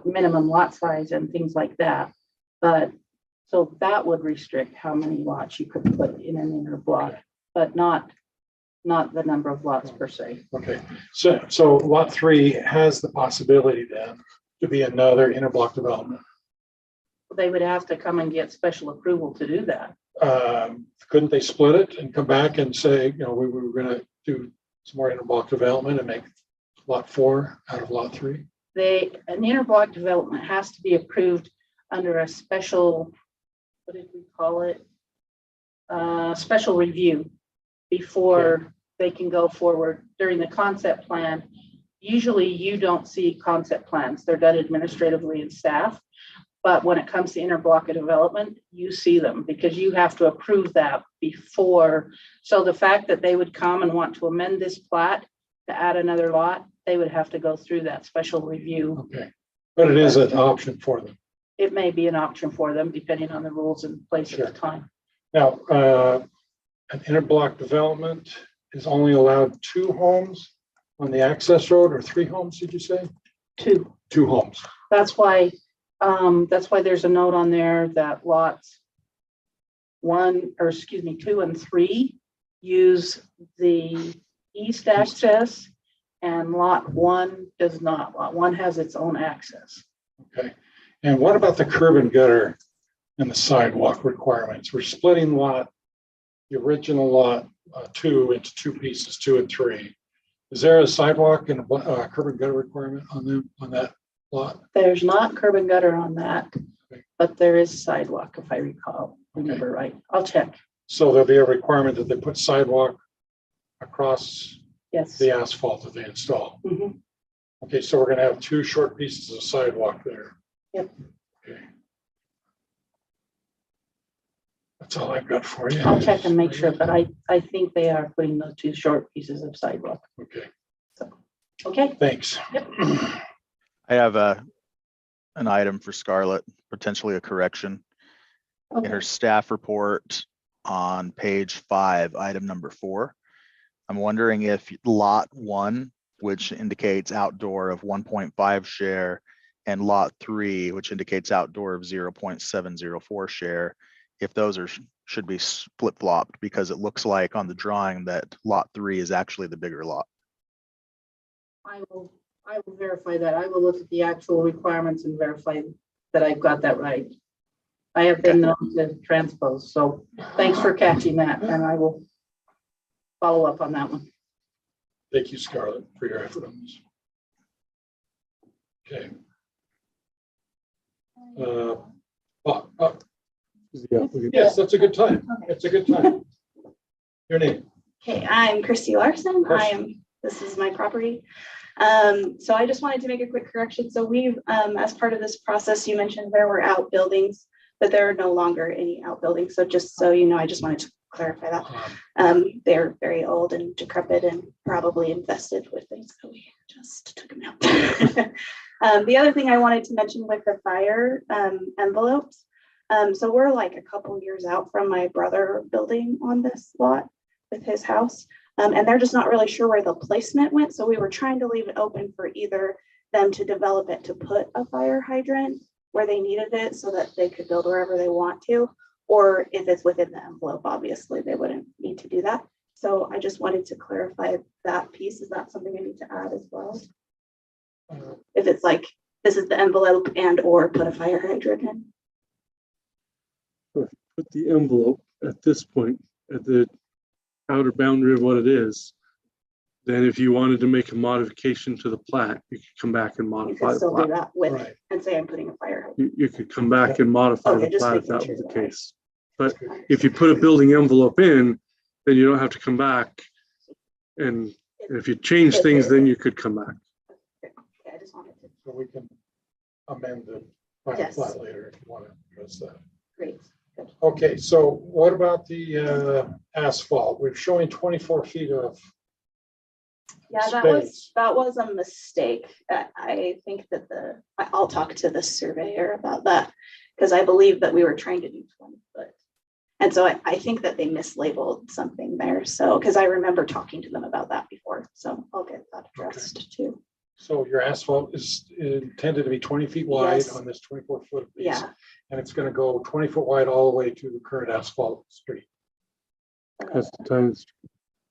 minimum lot size and things like that. But so that would restrict how many lots you could put in an interblock, but not the number of lots per se. Okay, so lot 3 has the possibility then to be another interblock development. They would have to come and get special approval to do that. Couldn't they split it and come back and say, we were gonna do some more interblock development and make lot 4 out of lot 3? An interblock development has to be approved under a special, what did we call it? Special review before they can go forward. During the concept plan, usually you don't see concept plans. They're done administratively and staff. But when it comes to interblock development, you see them because you have to approve that before. So the fact that they would come and want to amend this plat to add another lot, they would have to go through that special review. Okay, but it is an option for them. It may be an option for them depending on the rules in place at the time. Now, an interblock development is only allowed 2 homes on the access road, or 3 homes, did you say? 2. 2 homes. That's why there's a note on there that lots 2 and 3 use the east access and lot 1 does not. Lot 1 has its own access. Okay, and what about the curb and gutter and the sidewalk requirements? We're splitting the original lot 2 into 2 pieces, 2 and 3. Is there a sidewalk and a curb and gutter requirement on that lot? There's not curb and gutter on that, but there is sidewalk if I remember right. I'll check. So there'll be a requirement that they put sidewalk across Yes. the asphalt that they install. Mhm. Okay, so we're gonna have 2 short pieces of sidewalk there. Yep. Okay. That's all I've got for you. I'll check and make sure, but I think they are putting those 2 short pieces of sidewalk. Okay. So. Okay, Thanks. I have an item for Scarlett, potentially a correction. In okay. her staff report on page 5, item number 4. I'm wondering if lot 1, which indicates outdoor of 1.5 share, and lot 3, which indicates outdoor of 0.704 share, if those should be flip flopped, because it looks like on the drawing that lot 3 is actually the bigger lot. I will verify that. I will look at the actual requirements and verify that I've got that right. I have been known to transpose, so thanks for catching that, and I will follow up on that one. Thank you, Scarlett, for your effort on this. Okay. Yes, that's a good time. It's a good time. Your name? Okay, I'm Christy Larson. This is my property. So I just wanted to make a quick correction. So we've, as part of this process, you mentioned there were outbuildings, but there are no longer any outbuildings. So just so you know, I just wanted to clarify that. They're very old and decrepit and probably infested with things. So we just took them out. The other thing I wanted to mention with the fire envelopes. So we're like a couple years out from my brother building on this lot with his house. And they're just not really sure where the placement went. So we were trying to leave it open for either them to develop it to put a fire hydrant where they needed it so that they could build wherever they want to, or if it's within the envelope, obviously they wouldn't need to do that. So I just wanted to clarify that piece. Is that something I need to add as well? If it's like, this is the envelope and or put a fire hydrant in. Put the envelope at this point, at the outer boundary of what it is, then if you wanted to make a modification to the plat, you could come back and You modify could the still do plat. that with, Right. and say I'm putting a fire hydrant. You could come back and modify Okay, the just plat if making that sure was the that I- case. But if you put a building envelope in, then you don't have to come back. And if you change things, then you could come back. Okay, I just wanted to, So we can amend the final Yes. plat later if you want to address that. great. Good. Okay, so what about the asphalt? We're showing 24 feet of Yeah, that was a mistake. I think that I'll talk to the surveyor about that because I believe that we were trying to do 20 foot. And so I think that they mislabeled something there. So, because I remember talking to them about that before. So I'll get that addressed too. So your asphalt is intended to be 20 feet wide Yes. on this 24-foot piece. Yeah. And it's going to go 20 foot wide all the way to the current asphalt street. That's the times.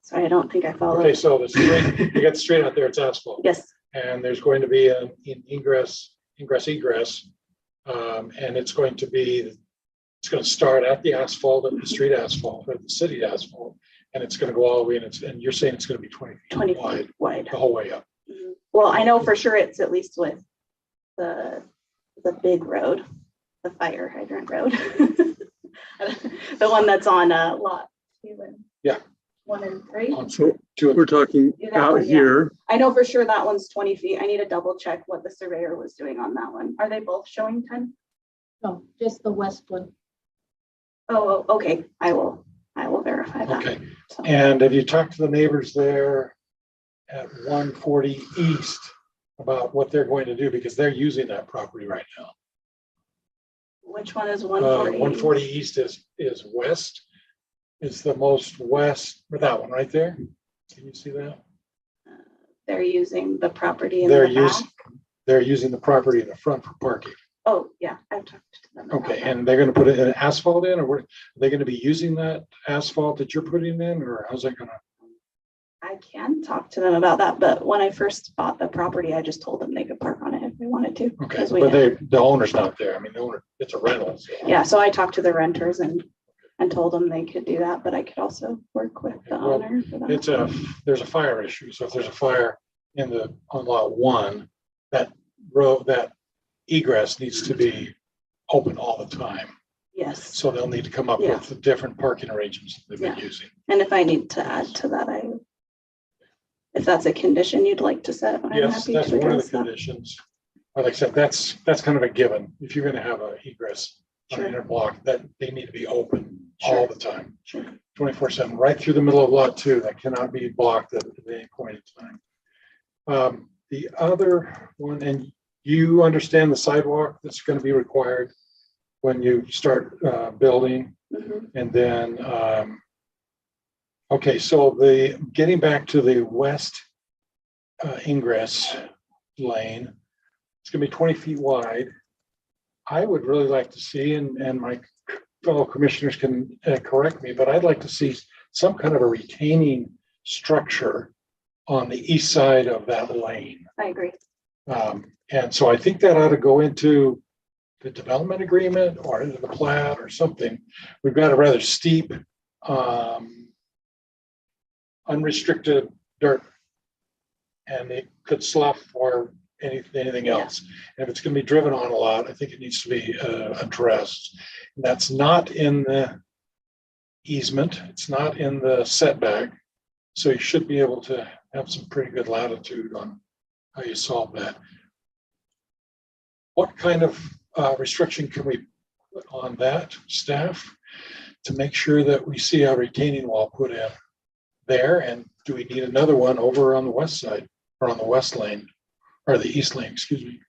Sorry, I don't think I followed. Okay, so the street, you got the street out there, it's asphalt. Yes, And there's going to be an Ingress Egress. And it's going to start at the asphalt, at the street asphalt, at the city asphalt. And it's going to go all the way in. And you're saying it's going to be 20 feet 20 wide feet wide. the whole way up. Well, I know for sure it's at least with the big road, the fire hydrant road. The one that's on lot 2 and Yeah. 1 and 3. So we're talking Yeah, that out one, yeah. here. I know for sure that one's 20 feet. I need to double check what the surveyor was doing on that one. Are they both showing 10? No, just the west one. Oh, okay. I will verify that. Okay. So, And have you talked to the neighbors there at 140 East about what they're going to do? Because they're using that property right now. which one is 140? 140 East is west. It's the most west, or that one right there. Can you see that? They're using the property in They're the back. using the property in the front for parking. Oh, yeah, I've talked to them. about Okay, that. and they're gonna put an asphalt in, or are they gonna be using that asphalt that you're putting in, or how's that gonna? I can talk to them about that, but when I first bought the property, I just told them they could park on it if they wanted to. Okay, 'cause we but didn't- the owner's not there. I mean, the owner, it's a rental. So. Yeah, so I talked to the renters and told them they could do that, but I could also work with the Well, owner for that. There's a fire issue. So if there's a fire on lot 1, that road, that egress needs to be open all the time. Yes, So they'll need to come up Yeah. with the different parking arrangements that they've been Yeah. using. and if I need to add to that, if that's a condition you'd like to set, I'm Yes, happy that's to one of address the that. conditions. But like I said, that's kind of a given. If you're gonna have a egress on Sure. an interblock, that they need to be open Sure. all the time. Sure. 24/7, right through the middle of lot 2. That cannot be blocked at any point in time. The other one, and you understand the sidewalk that's going to be required when you start building, Mhm. and then, okay, so getting back to the west ingress lane, it's going to be 20 feet wide. I would really like to see, and my fellow commissioners can correct me, but I'd like to see some kind of a retaining structure on the east side of that lane. I agree. And so I think that ought to go into the development agreement or into the plat or something. We've got a rather steep, unrestricted dirt, and it could slough or anything else. And if it's going to be driven on a lot, I think it needs to be addressed. That's not in the easement. It's not in the setback. So you should be able to have some pretty good latitude on how you solve that. What kind of restriction can we put on that, staff, to make sure that we see a retaining wall put in there? And do we need another one over on the west side or on the west lane or the east lane, excuse me?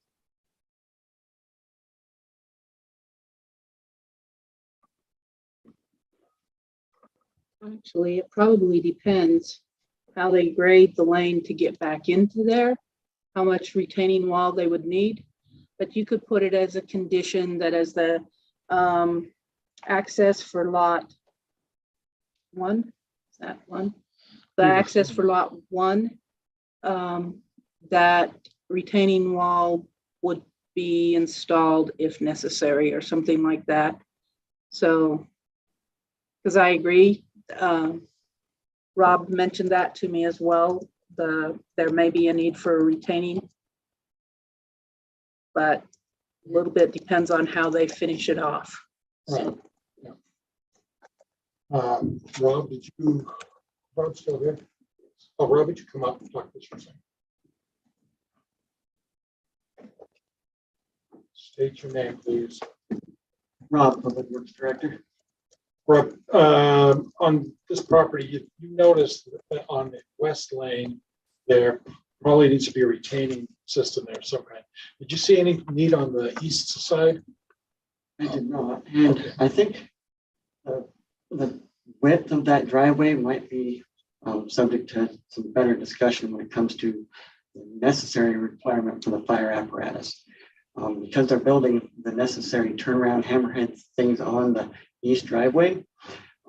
Actually, it probably depends how they grade the lane to get back into there, how much retaining wall they would need. But you could put it as a condition that as the access for lot 1, is that 1? The access for lot 1, that retaining wall would be installed if necessary or something like that. So, because I agree, Rob mentioned that to me as well. There may be a need for a retaining, but a little bit depends on how they finish it off. Right. Yeah. Rob, Rob's still here? Oh, Rob, would you come up and talk to us for a second? State your name, please. Rob, Public Works Director. Rob, on this property, you noticed that on the west lane, there probably needs to be a retaining system there of some kind. Did you see any need on the east side? I did not, and I think the width of that driveway might be subject to some better discussion when it comes to the necessary requirement for the fire apparatus. Because they're building the necessary turnaround hammerhead things on the east driveway,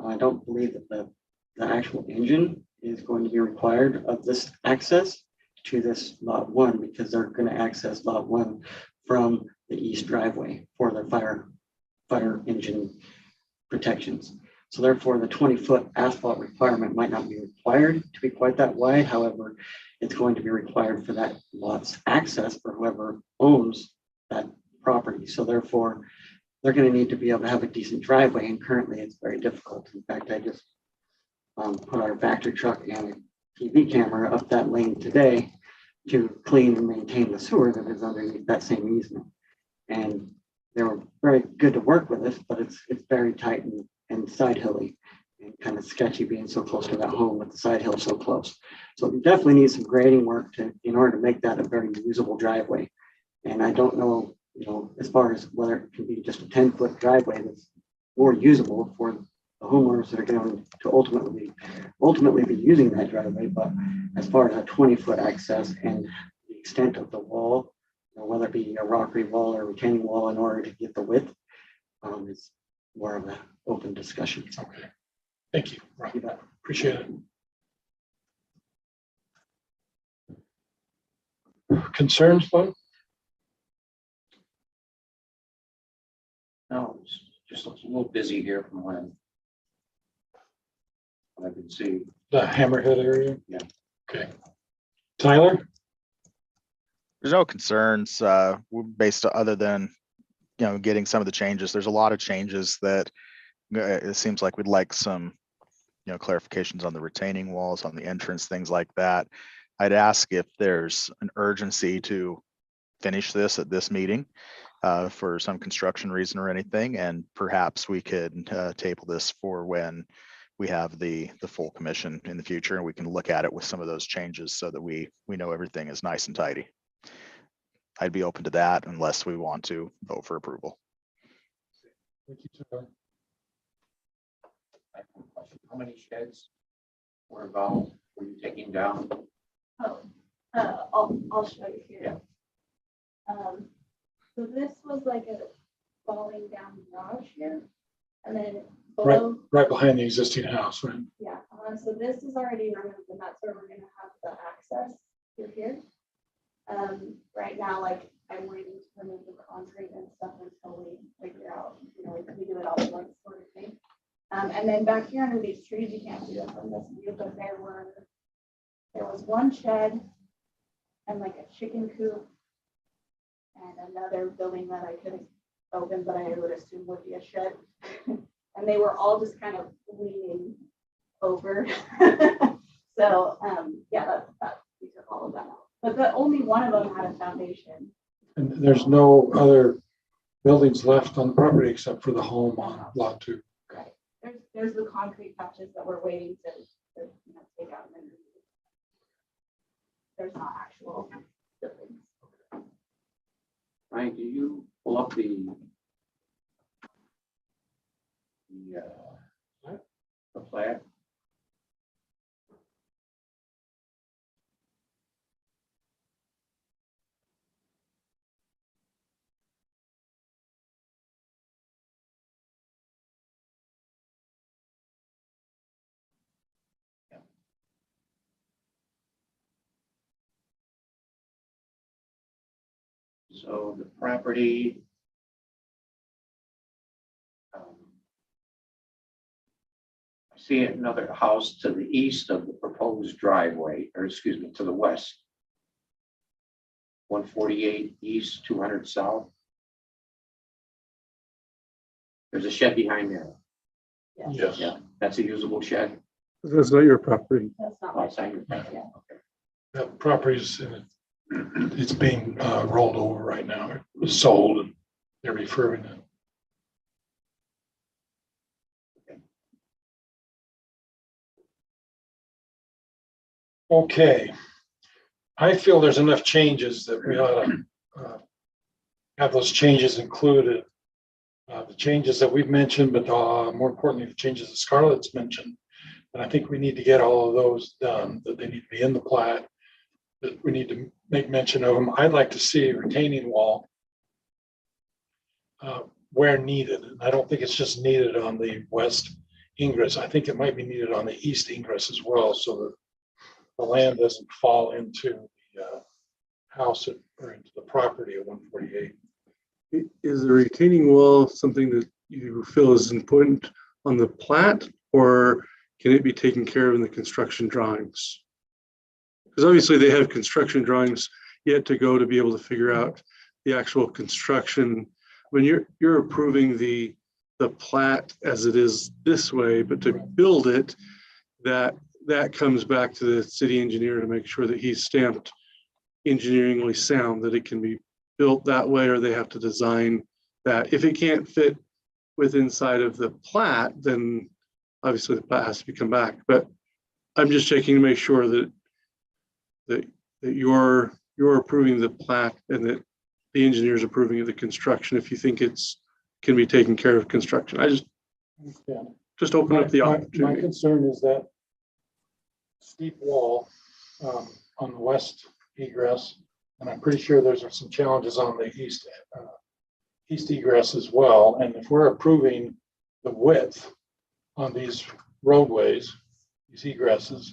I don't believe that the actual engine is going to be required of this access to this lot 1, because they're going to access lot 1 from the east driveway for their fire engine protections. So therefore, the 20-foot asphalt requirement might not be required to be quite that wide. However, it's going to be required for that lot's access for whoever owns that property. So therefore, they're going to need to be able to have a decent driveway, and currently it's very difficult. In fact, I just put our factory truck and a TV camera up that lane today to clean and maintain the sewer that is underneath that same easement. And they were very good to work with us, but it's very tight and side hilly and kind of sketchy being so close to that home with the side hill so close. So we definitely need some grading work in order to make that a very usable driveway. And I don't know, as far as whether it can be just a 10-foot driveway that's more usable for the homeowners that are going to ultimately be using that driveway. But as far as a 20-foot access and the extent of the wall, whether it be a rockery wall or a retaining wall in order to get the width, is more of an open discussion. Okay. Thank you. Right. Appreciate it. Concerns, Bob? No, it's just a little busy here from what I can see. The Hammerhead area? Yeah. Okay. Tyler? There's no concerns based other than, getting some of the changes. There's a lot of changes that it seems like we'd like some, clarifications on the retaining walls, on the entrance, things like that. I'd ask if there's an urgency to finish this at this meeting for some construction reason or anything, and perhaps we could table this for when we have the full commission in the future, and we can look at it with some of those changes so that we know everything is nice and tidy. I'd be open to that unless we want to vote for approval. Thank you, Tyler. I have one question. How many sheds were involved? Were you taking down? Oh, I'll show you here. So this was like a falling down garage here. And then below, Right behind the existing house, right? yeah, so this is already removed and that's where we're gonna have the access through here. Right now, like I'm waiting to remove the concrete and stuff until we figure out, we do it all at once sort of thing. And then back here under these trees, you can't see it from this view, but there was one shed and like a chicken coop and another building that I couldn't open, but I would assume would be a shed. And they were all just kind of leaning over. So, yeah, that we took all of that out. But only one of them had a foundation. And there's no other buildings left on the property except for the home on lot 2. Right. There's the concrete patches that we're waiting to take out. And there's not actual buildings. Ryan, do you pull up the plat? So the property I see another house to the east of the proposed driveway, or excuse me, to the west. 148 east, 200 south. There's a shed behind there. Yes. Yeah, that's a usable shed. That's not your property. That's not my Outside your side. property. Yeah. That property's in it. It's being rolled over right now. It was sold and they're refurbing it. Okay. I feel there's enough changes that we ought to have those changes included. The changes that we've mentioned, but more importantly, the changes that Scarlett's mentioned. And I think we need to get all of those done, that they need to be in the plat, that we need to make mention of them. I'd like to see a retaining wall where needed. And I don't think it's just needed on the west ingress. I think it might be needed on the east ingress as well, so that the land doesn't fall into the house or into the property of 148. Is the retaining wall something that you feel is important on the plat, or can it be taken care of in the construction drawings? Because obviously they have construction drawings yet to go to be able to figure out the actual construction. When you're approving the plat as it is this way, but to build it, that comes back to the city engineer to make sure that he's stamped engineeringly sound, that it can be built that way, or they have to design that. If it can't fit with inside of the plat, then obviously the plat has to come back. But I'm just checking to make sure that you're approving the plat and that the engineer's approving of the construction if you think it's can be taken care of construction. I just open up the opportunity. My concern is that steep wall on the west egress, and I'm pretty sure there's some challenges on the east egress as well. And if we're approving the width on these roadways, these egresses,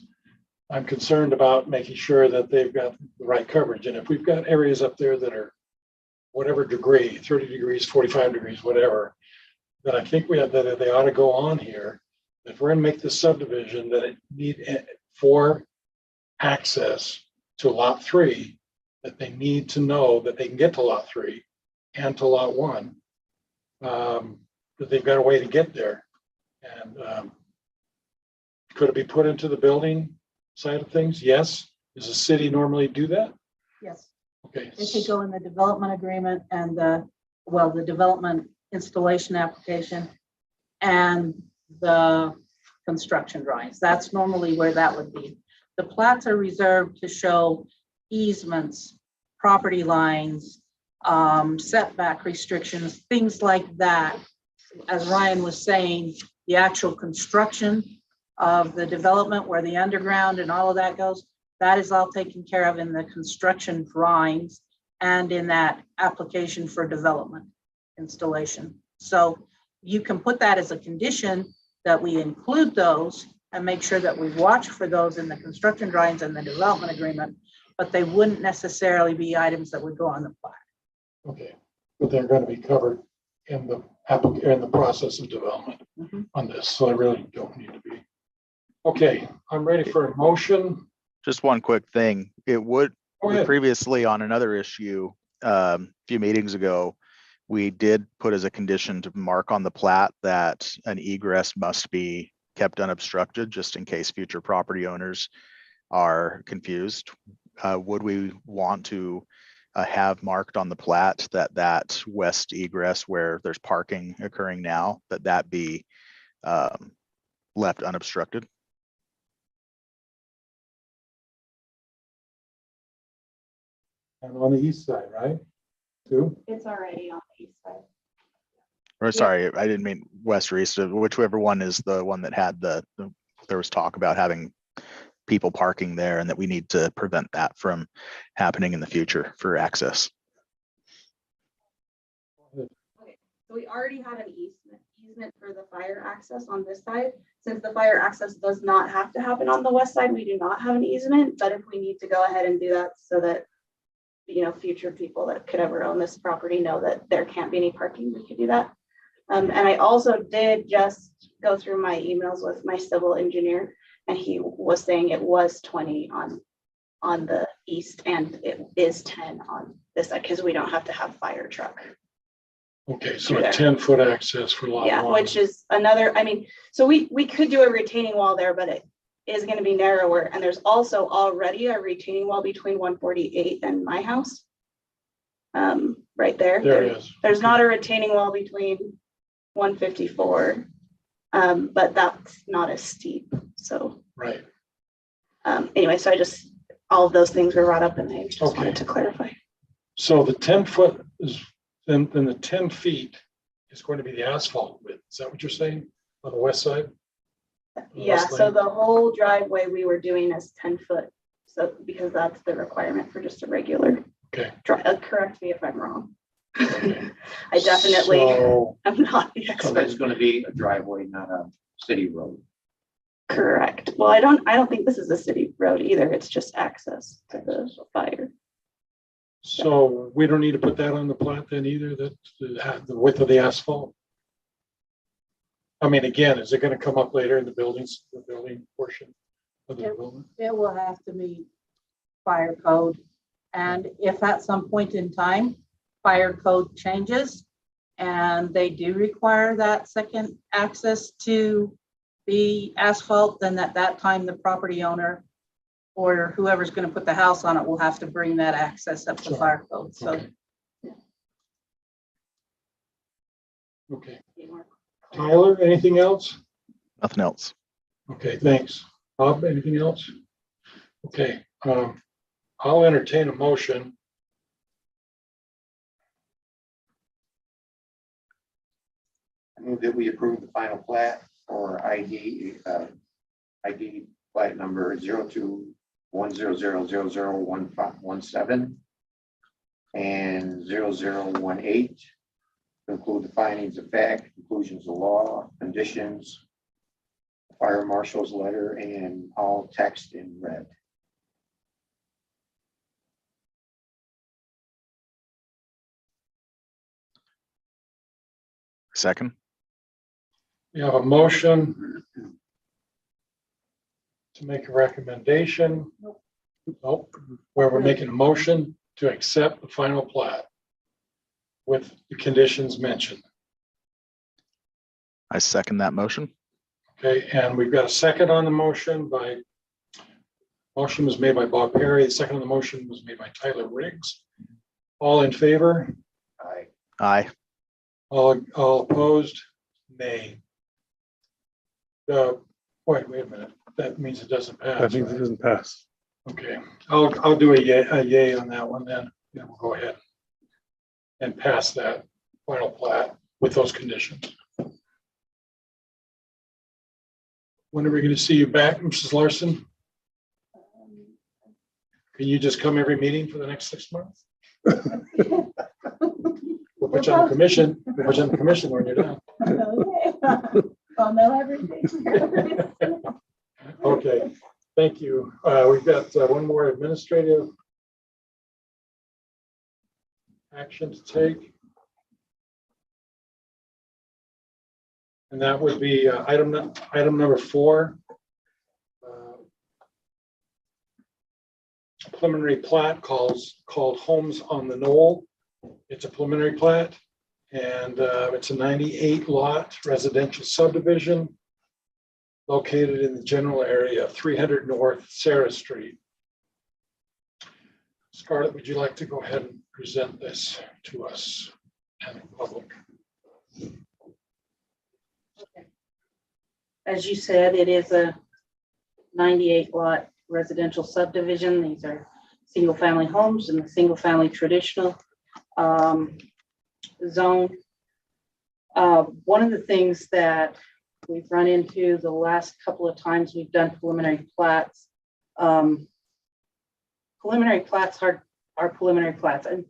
I'm concerned about making sure that they've got the right coverage. And if we've got areas up there that are whatever degree, 30 degrees, 45 degrees, whatever, then I think that they ought to go on here. If we're going to make this subdivision, that it need for access to lot 3, that they need to know that they can get to lot 3 and to lot 1, that they've got a way to get there. And could it be put into the building side of things? Yes. Does the city normally do that? Yes, Okay. it could go in the development agreement and the development installation application and the construction drawings. That's normally where that would be. The plats are reserved to show easements, property lines, setback restrictions, things like that. As Ryan was saying, the actual construction of the development where the underground and all of that goes, that is all taken care of in the construction drawings and in that application for development installation. So you can put that as a condition that we include those and make sure that we watch for those in the construction drawings and the development agreement, but they wouldn't necessarily be items that would go on the plat. Okay, but they're going to be covered in the process of development on this, so I really don't need to be. Okay, I'm ready for a motion. Just one quick thing. It would Go ahead. previously on another issue, a few meetings ago, we did put as a condition to mark on the plat that an egress must be kept unobstructed, just in case future property owners are confused. Would we want to have marked on the plat that west egress where there's parking occurring now, that be left unobstructed? And on the east side, right? Too? It's already on the east side. Or sorry, I didn't mean west or east, whichever one is the one that had there was talk about having people parking there and that we need to prevent that from happening in the future for access. So we already have an easement for the fire access on this side. Since the fire access does not have to happen on the west side, we do not have an easement, but if we need to go ahead and do that so that, you know, future people that could ever own this property know that there can't be any parking, we could do that. And I also did just go through my emails with my civil engineer, and he was saying it was 20 on the east and it is 10 on this side because we don't have to have fire truck. Okay, so a 10-foot access for lot Yeah, one. which is another, I mean, so we could do a retaining wall there, but it is going to be narrower. And there's also already a retaining wall between 148 and my house. Right there. There is. There's not a retaining wall between 154, but that's not as steep. So Right. anyway, so all of those things were brought up and I just wanted to clarify. So the 10-foot is, then the 10 feet is going to be the asphalt width. Is that what you're saying on the west side? Yeah, so the whole driveway we were doing is 10 foot. So because that's the requirement for just a regular. Okay. Correct me if I'm wrong. I definitely am not the So expert. there's going to be a driveway, not a city road. Correct. Well, I don't think this is a city road either. It's just access to the fire. So we don't need to put that on the plat then either, that the width of the asphalt? I mean, again, is it going to come up later in the building portion of the development? It will have to meet fire code. And if at some point in time, fire code changes and they do require that second access to the asphalt, then at that time, the property owner or whoever's going to put the house on it will have to bring that access up to fire code. So. Okay. Tyler, anything else? Nothing else. Okay, thanks. Bob, anything else? Okay, I'll entertain a motion. I move that we approve the final plat for ID plat number 021000001517 and 0018. To include the findings of fact, conclusions of law, conditions, fire marshal's letter, and all text in red. Second. We have a motion to make a recommendation. Nope. Where we're making a motion to accept the final plat with the conditions mentioned. I second that motion. Okay, and we've got a second on the motion motion was made by Bob Perry. The second on the motion was made by Tyler Riggs. All in favor? Aye. Aye. All opposed? Nay. Wait a minute. That means it doesn't pass. I think it right? doesn't pass. Okay, I'll do a yay on that one then. Then we'll go ahead and pass that final plat with those conditions. When are we going to see you back, Mrs. Larson? Can you just come every meeting for the next 6 months? We'll put you on the commission. We'll put you on the commission when you're done. I'll know everything. Okay, thank you. We've got one more administrative action to take. And that would be item number 4. Preliminary plat called Homes on the Knoll. It's a preliminary plat, and it's a 98 lot residential subdivision located in the general area of 300 North Sarah Street. Scarlett, would you like to go ahead and present this to us and the public? As you said, it is a 98 lot residential subdivision. These are single family homes in the single family traditional zone. One of the things that we've run into the last couple of times we've done preliminary plats, preliminary plats are preliminary plats, and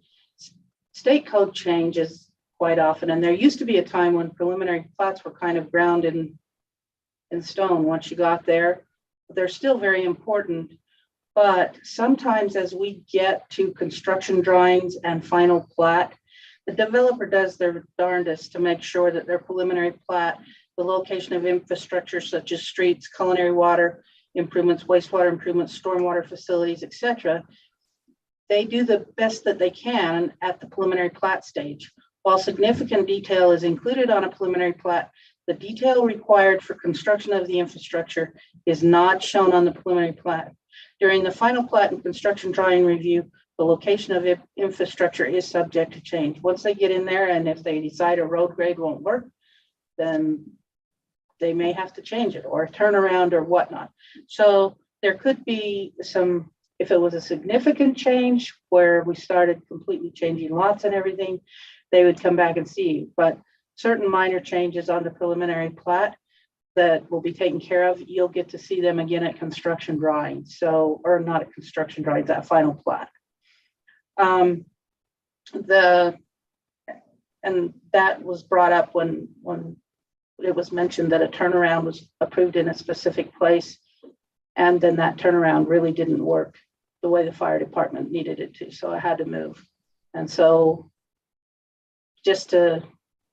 state code changes quite often. And there used to be a time when preliminary plats were kind of ground in stone once you got there. They're still very important, but sometimes as we get to construction drawings and final plat, the developer does their darndest to make sure that their preliminary plat, the location of infrastructure such as streets, culinary water improvements, wastewater improvements, stormwater facilities, etc., they do the best that they can at the preliminary plat stage. While significant detail is included on a preliminary plat, the detail required for construction of the infrastructure is not shown on the preliminary plat. During the final plat and construction drawing review, the location of infrastructure is subject to change. Once they get in there, and if they decide a road grade won't work, then they may have to change it or turn around or whatnot. So there could be some, if it was a significant change where we started completely changing lots and everything, they would come back and see you. But certain minor changes on the preliminary plat that will be taken care of, you'll get to see them again at construction drawings. So, or not at construction drawings, that final plat. And that was brought up when it was mentioned that a turnaround was approved in a specific place. And then that turnaround really didn't work the way the fire department needed it to. So I had to move. And so just to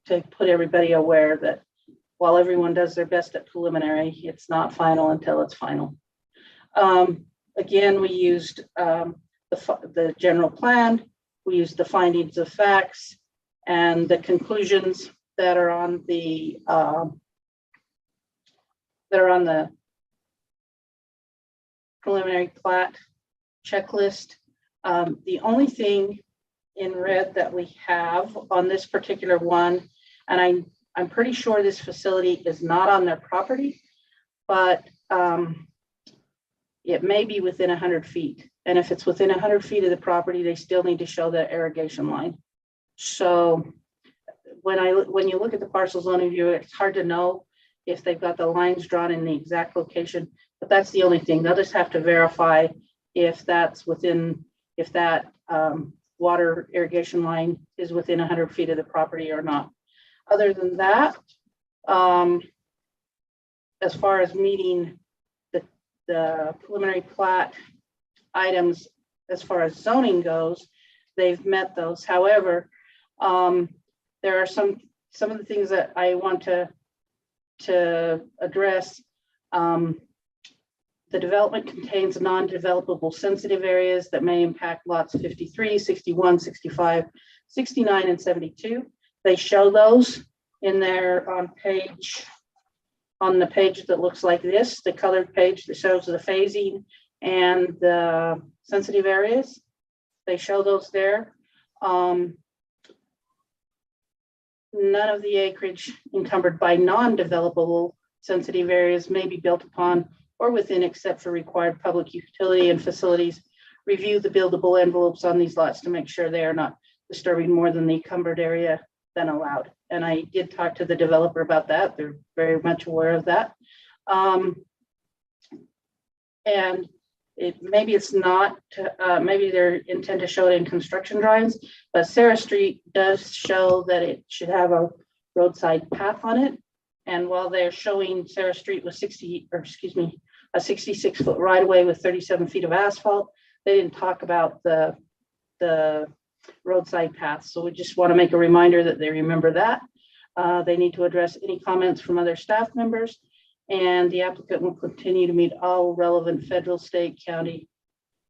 put everybody aware that while everyone does their best at preliminary, it's not final until it's final. Again, we used the general plan, we used the findings of facts and the conclusions that are on the preliminary plat checklist. The only thing in red that we have on this particular one, and I'm pretty sure this facility is not on their property, but it may be within 100 feet. And if it's within 100 feet of the property, they still need to show the irrigation line. So when you look at the parcel zoning view, it's hard to know if they've got the lines drawn in the exact location, but that's the only thing. They'll just have to verify if that's within, if that water irrigation line is within 100 feet of the property or not. Other than that, as far as meeting the preliminary plat items, as far as zoning goes, they've met those. However, there are some of the things that I want to address. The development contains non-developable sensitive areas that may impact lots 53, 61, 65, 69, and 72. They show those in there on the page that looks like this, the colored page that shows the phasing and the sensitive areas. They show those there. None of the acreage encumbered by non-developable sensitive areas may be built upon or within except for required public utility and facilities. Review the buildable envelopes on these lots to make sure they are not disturbing more than the encumbered area than allowed. And I did talk to the developer about that. They're very much aware of that. And maybe it's not, maybe they intend to show it in construction drawings, but Sarah Street does show that it should have a roadside path on it. And while they're showing Sarah Street with a 66-foot right of way with 37 feet of asphalt, they didn't talk about the roadside path. So we just want to make a reminder that they remember that. They need to address any comments from other staff members, and the applicant will continue to meet all relevant federal, state, county,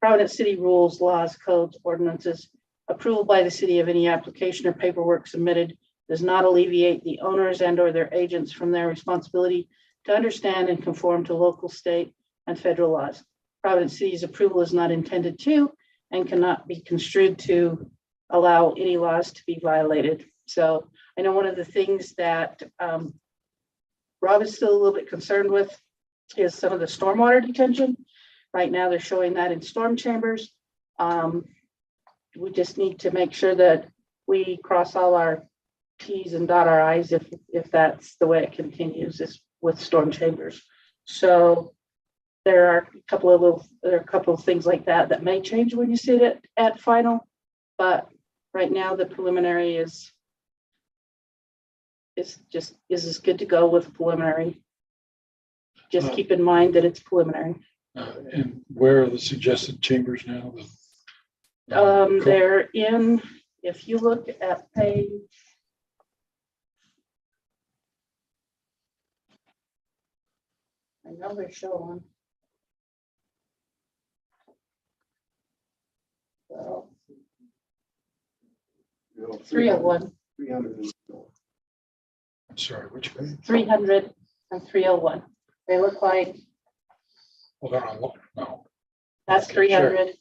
Providence City rules, laws, codes, ordinances. Approval by the city of any application or paperwork submitted does not alleviate the owners and or their agents from their responsibility to understand and conform to local, state, and federal laws. Providence City's approval is not intended to and cannot be construed to allow any laws to be violated. So I know one of the things that Rob is still a little bit concerned with is some of the stormwater detention. Right now, they're showing that in storm chambers. We just need to make sure that we cross all our T's and dot our I's if that's the way it continues is with storm chambers. So there are a couple of things like that may change when you see it at final, but right now the preliminary is as good to go with preliminary. Just keep in mind that it's preliminary. And where are the suggested chambers now? They're in, if you look at page, I know they're showing. Well, 301. 300. I'm sorry, which page? 300 and 301. They look like Hold on, no. that's Okay, 300.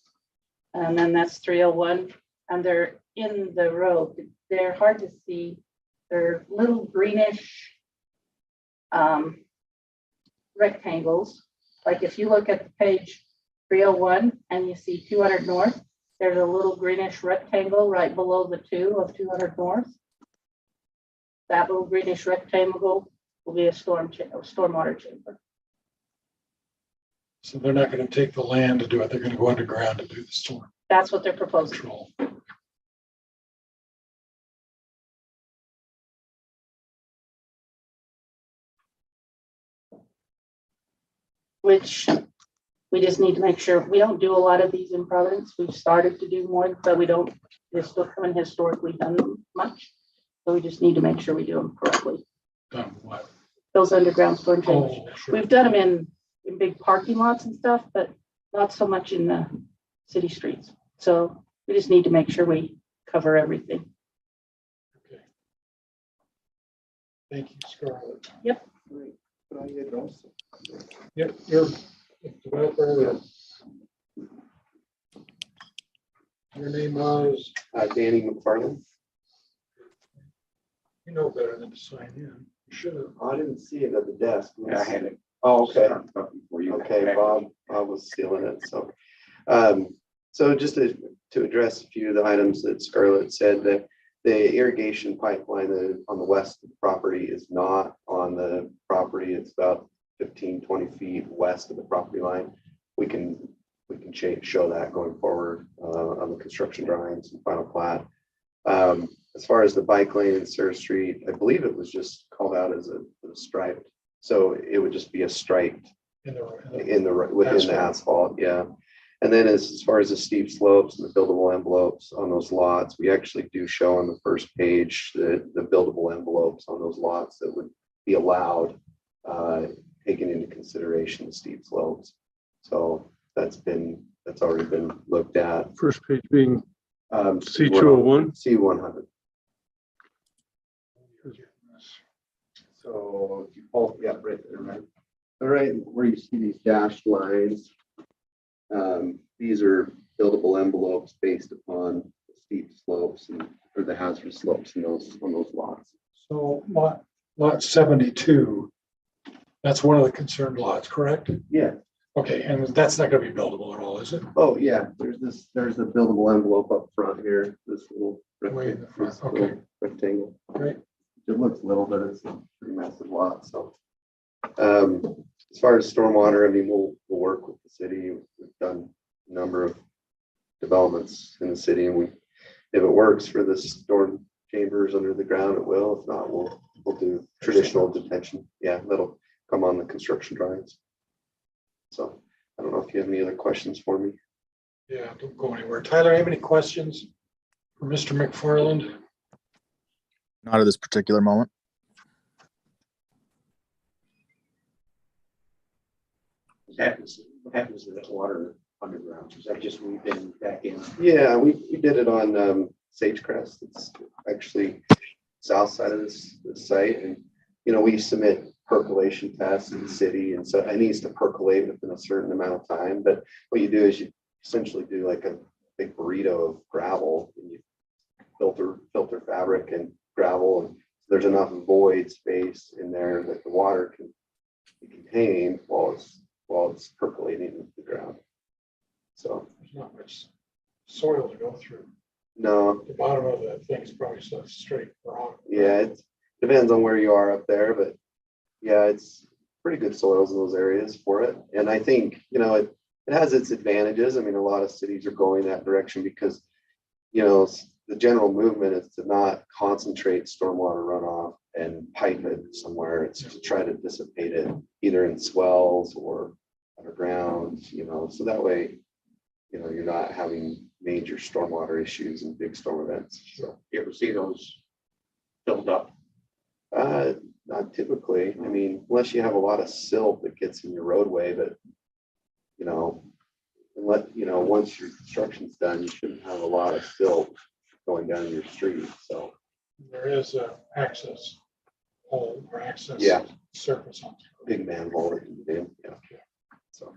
And then that's 301. And they're in the road. They're hard to see. They're little greenish rectangles. Like if you look at the page 301 and you see 200 north, there's a little greenish rectangle right below the 2 of 200 north. That little greenish rectangle will be a stormwater chamber. So they're not going to take the land to do it. They're going to go underground to do the storm That's what they're proposing. control. Which we just need to make sure we don't do a lot of these in Providence. We've started to do more, but we don't, they still haven't historically done them much. So we just need to make sure we do them correctly. Done what? Those underground storm chambers. Oh, sure. We've done them in big parking lots and stuff, but not so much in the city streets. So we just need to make sure we cover everything. Okay. Thank you, Scarlett. Yep. Could I address? Yep, you're the developer. Your name was, Danny McFarland. you know better than to sign in. You should have. I didn't see it at the desk. Yeah, I had it. Oh, okay. For you. Okay, Bob was stealing it, so. So just to address a few of the items that Scarlett said, that the irrigation pipeline on the west of the property is not on the property. It's about 15, 20 feet west of the property line. We can show that going forward on the construction drawings and final plat. As far as the bike lane in Sarah Street, I believe it was just called out as a striped. So it would just be a striped within the asphalt, yeah. And then as far as the steep slopes and the buildable envelopes on those lots, we actually do show on the first page the buildable envelopes on those lots that would be allowed, taking into consideration the steep slopes. So that's already been looked at. First page being C201. C100. So you pull, yeah, right there, right? All right, where you see these dashed lines, these are buildable envelopes based upon the steep slopes or the hazardous slopes on those lots. So lot 72 That's one of the concerned lots, correct? Yeah. Okay, and that's not gonna be buildable at all, is it? Oh, yeah, there's a buildable envelope up front here, this little Way in the front, this little rectangle. Great. It looks little, but it's a pretty massive lot, so. As far as stormwater, I mean, we'll work with the city. We've done a number of developments in the city, and if it works for the storm chambers under the ground, it will. If not, we'll do traditional detention. Yeah, that'll come on the construction drawings. So I don't know if you have any other questions for me. Yeah, don't go anywhere. Tyler, have any questions for Mr. McFarland? Not at this particular moment. What happens to that water underground? Is that just we've been back in? Yeah, we did it on Sagecrest. It's actually south side of this site, and we submit percolation tests in the city, and so it needs to percolate within a certain amount of time. But what you do is you essentially do like a big burrito of gravel, and you filter fabric and gravel, and there's enough void space in there that the water can be contained while it's percolating into the ground. So There's not much soil to go through. no, The bottom of the thing is probably so straight rock. yeah, it depends on where you are up there, but yeah, it's pretty good soils in those areas for it. And I think, it has its advantages. I mean, a lot of cities are going that direction because, the general movement is to not concentrate stormwater runoff and pipe it somewhere. It's to try to dissipate it either in swells or underground, so that way, you're not having major stormwater issues and big storm events. So You ever see those filled up? not typically. I mean, unless you have a lot of silt that gets in your roadway, but once your construction's done, you shouldn't have a lot of silt going down your street. So There is a access hole or access Yeah. surface on. big manhole that you do, yeah. So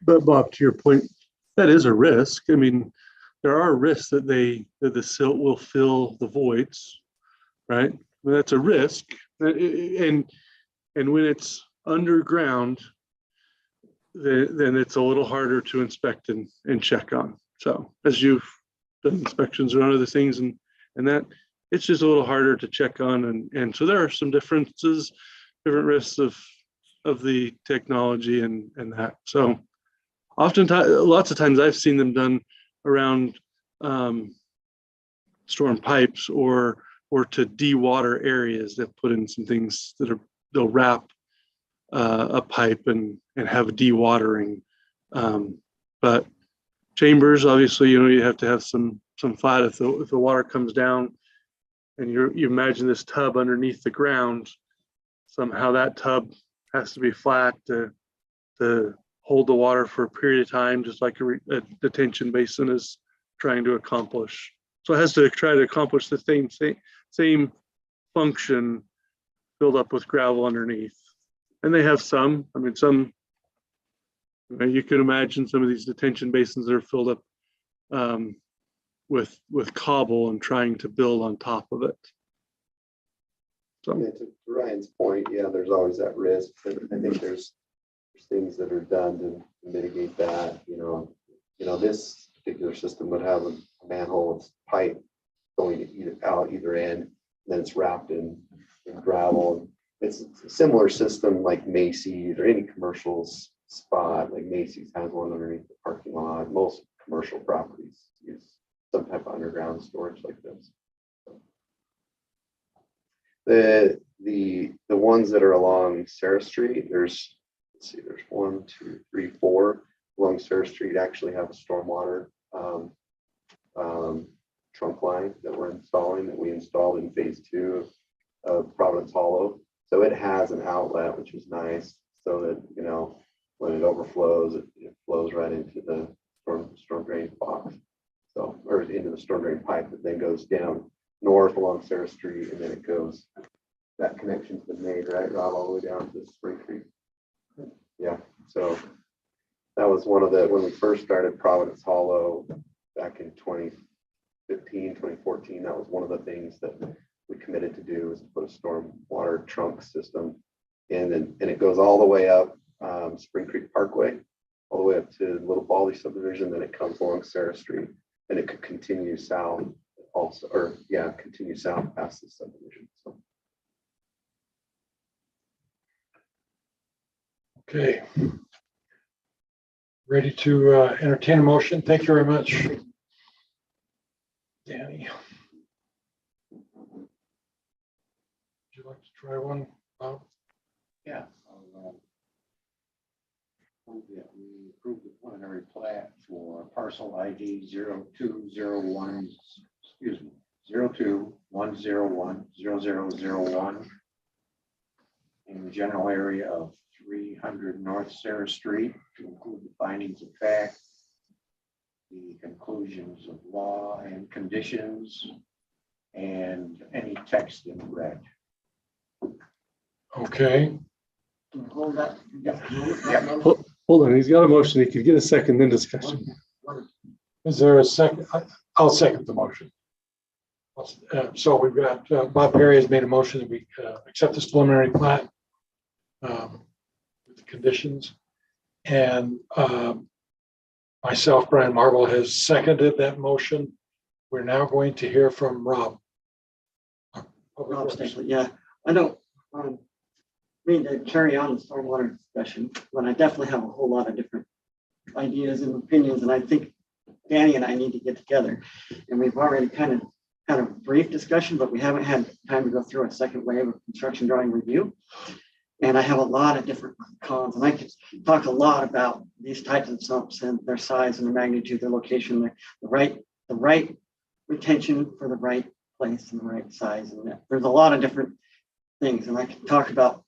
But Bob, to your point, that is a risk. I mean, there are risks that the silt will fill the voids, right? Well, that's a risk. And when it's underground, then it's a little harder to inspect and check on. So as you've done inspections or other things and that, it's just a little harder to check on. And so there are some different risks of the technology and that. So oftentimes, lots of times I've seen them done around storm pipes or to de-water areas. They'll put in some things they'll wrap a pipe and have a dewatering. But chambers, obviously, you have to have some flat if the water comes down and you imagine this tub underneath the ground, somehow that tub has to be flat to hold the water for a period of time, just like a detention basin is trying to accomplish. So it has to try to accomplish the same function filled up with gravel underneath. And they have some, you can imagine some of these detention basins that are filled up with cobble and trying to build on top of it. So yeah, to Ryan's point, yeah, there's always that risk, but I think there's things that are done to mitigate that. This particular system would have a manhole with pipe going out either end, and then it's wrapped in gravel. It's a similar system like Macy's or any commercial spot, like Macy's has one underneath the parking lot. Most commercial properties use some type of underground storage like this. The ones that are along Sarah Street, there's 1, 2, 3, 4 along Sarah Street actually have a stormwater trunk line that we installed in phase 2 of Providence Hollow. So it has an outlet, which is nice, so that when it overflows, it flows right into the storm drain box. So, or into the storm drain pipe that then goes down north along Sarah Street, and then it goes, that connection's been made, right, Rob, all the way down to Spring Creek. Yeah, so that was one of when we first started Providence Hollow back in 2015, 2014, that was one of the things that we committed to do, was to put a storm water trunk system and it goes all the way up Spring Creek Parkway, all the way up to Little Baldy subdivision, then it comes along Sarah Street, and it could continue south also, or yeah, continue south past the subdivision. So Okay. Ready to entertain a motion? Thank you very much, Danny. Would you like to try one, Bob? Yeah. Move that we approve the preliminary plat for parcel ID 0201, excuse me, 02-101-0001 in the general area of 300 North Sarah Street to include the findings of fact, the conclusions of law and conditions, and any text in red. Okay. Hold that. Hold on, he's got a motion. He could get a second, then discussion. Is there a second? I'll second the motion. So we've got Bob Perry has made a motion that we accept this preliminary plat with the conditions. And myself, Brian Marble, has seconded that motion. We're now going to hear from Rob. Rob Stanley, yeah, I don't mean to carry on the stormwater discussion, but I definitely have a whole lot of different ideas and opinions, and I think Danny and I need to get together. And we've already kind of had a brief discussion, but we haven't had time to go through a second wave of construction drawing review. And I have a lot of different cons, and I could talk a lot about these types of sumps and their size and their magnitude, their location, the right retention for the right place and the right size. And there's a lot of different things, and I can talk about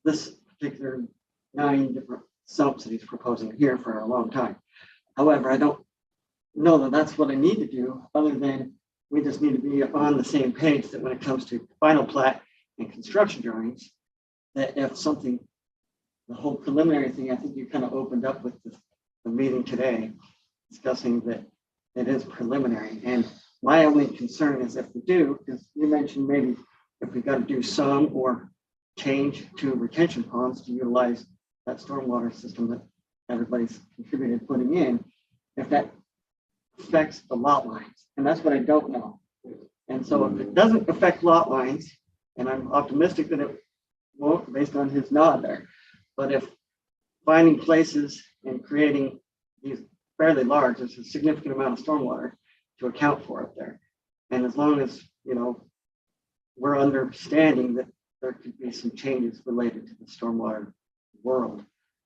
this particular 9 different sumps that he's proposing here for a long time. However, I don't know that that's what I need to do, other than we just need to be on the same page that when it comes to final plat and construction drawings, that if something, the whole preliminary thing, I think you kind of opened up with the meeting today, discussing that it is preliminary. And my only concern is if we do, because you mentioned maybe if we got to do some or change to retention ponds to utilize that stormwater system that everybody's contributed putting in, if that affects the lot lines. And that's what I don't know. And so if it doesn't affect lot lines, and I'm optimistic that it won't based on his nod there, but if finding places and creating these fairly large, there's a significant amount of stormwater to account for up there. And as long as, you know, we're understanding that there could be some changes related to the stormwater world.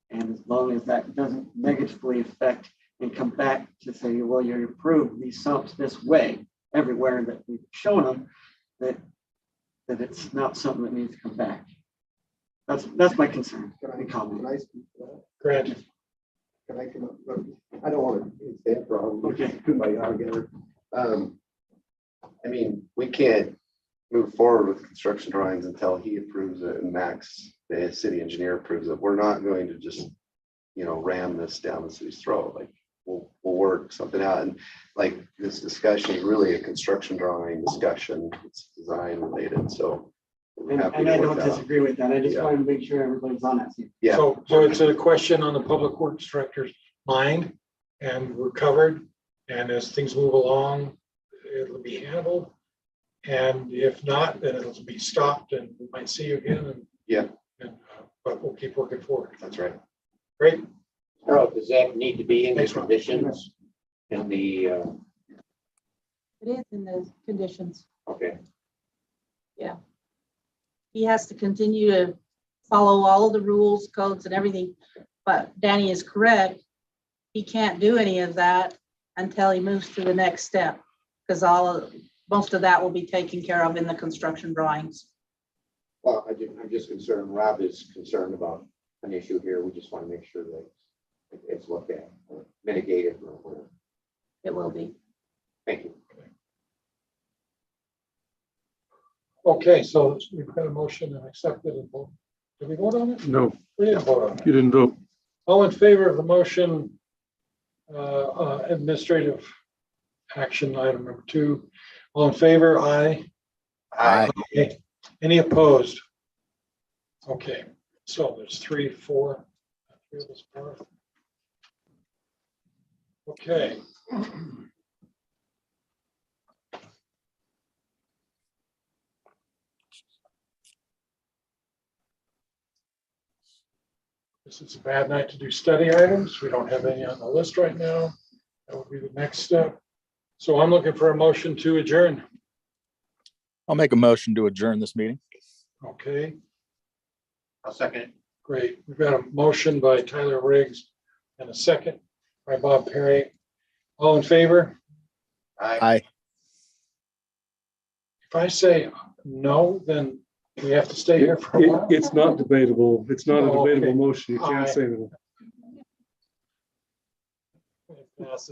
And as long as that doesn't negatively affect and come back to say, well, you approved these sumps this way everywhere that we've shown them, that it's not something that needs to come back. That's my concern. can I speak to that? Grant. Can I come up? I don't want to say it wrong. Okay. Put my arm together. I mean, we can't move forward with construction drawings until he approves it and Max, the city engineer, approves it. We're not going to just, you know, ram this down the city's throat. Like we'll work something out. And like this discussion is really a construction drawing discussion. It's design related. So we're happy and I to don't work that out. disagree with that. I just Yeah. want to make sure everybody's on that same. Yeah. So it's a question on the public works director's mind, and we're covered. And as things move along, it'll be handled. And if not, then it'll be stopped and we might see you again. And, Yeah. But we'll keep working forward. That's right. Great. Harold, does that need to be in the Thanks, Rob. conditions? In the, It is in the conditions. okay, He has to continue to follow all of the rules, codes and everything. But Danny is correct. He can't do any of that until he moves to the next step. Because most of that will be taken care of in the construction drawings. well, I'm just concerned, Rob is concerned about an issue here. We just want to make sure that it's looked at, or mitigated or whatever. It will be. Thank you. Okay, so we've got a motion and accepted and vote. Did we vote on it? No, We didn't vote on it. you didn't vote. All in favor of the motion, administrative action item number 2. All in favor, aye. Aye. Any opposed? Okay, So there's 3, 4. 3 of us, 4. Okay. This is a bad night to do study items. We don't have any on the list right now. That would be the next step. So I'm looking for a motion to adjourn. I'll make a motion to adjourn this meeting. Okay, I'll second it. great. We've got a motion by Tyler Riggs and a second by Bob Perry. All in favor? Aye. If I say no, then we have to stay here for a while. It's not debatable. It's not a Oh, okay. debatable motion. You Aye. can't say that. It passes.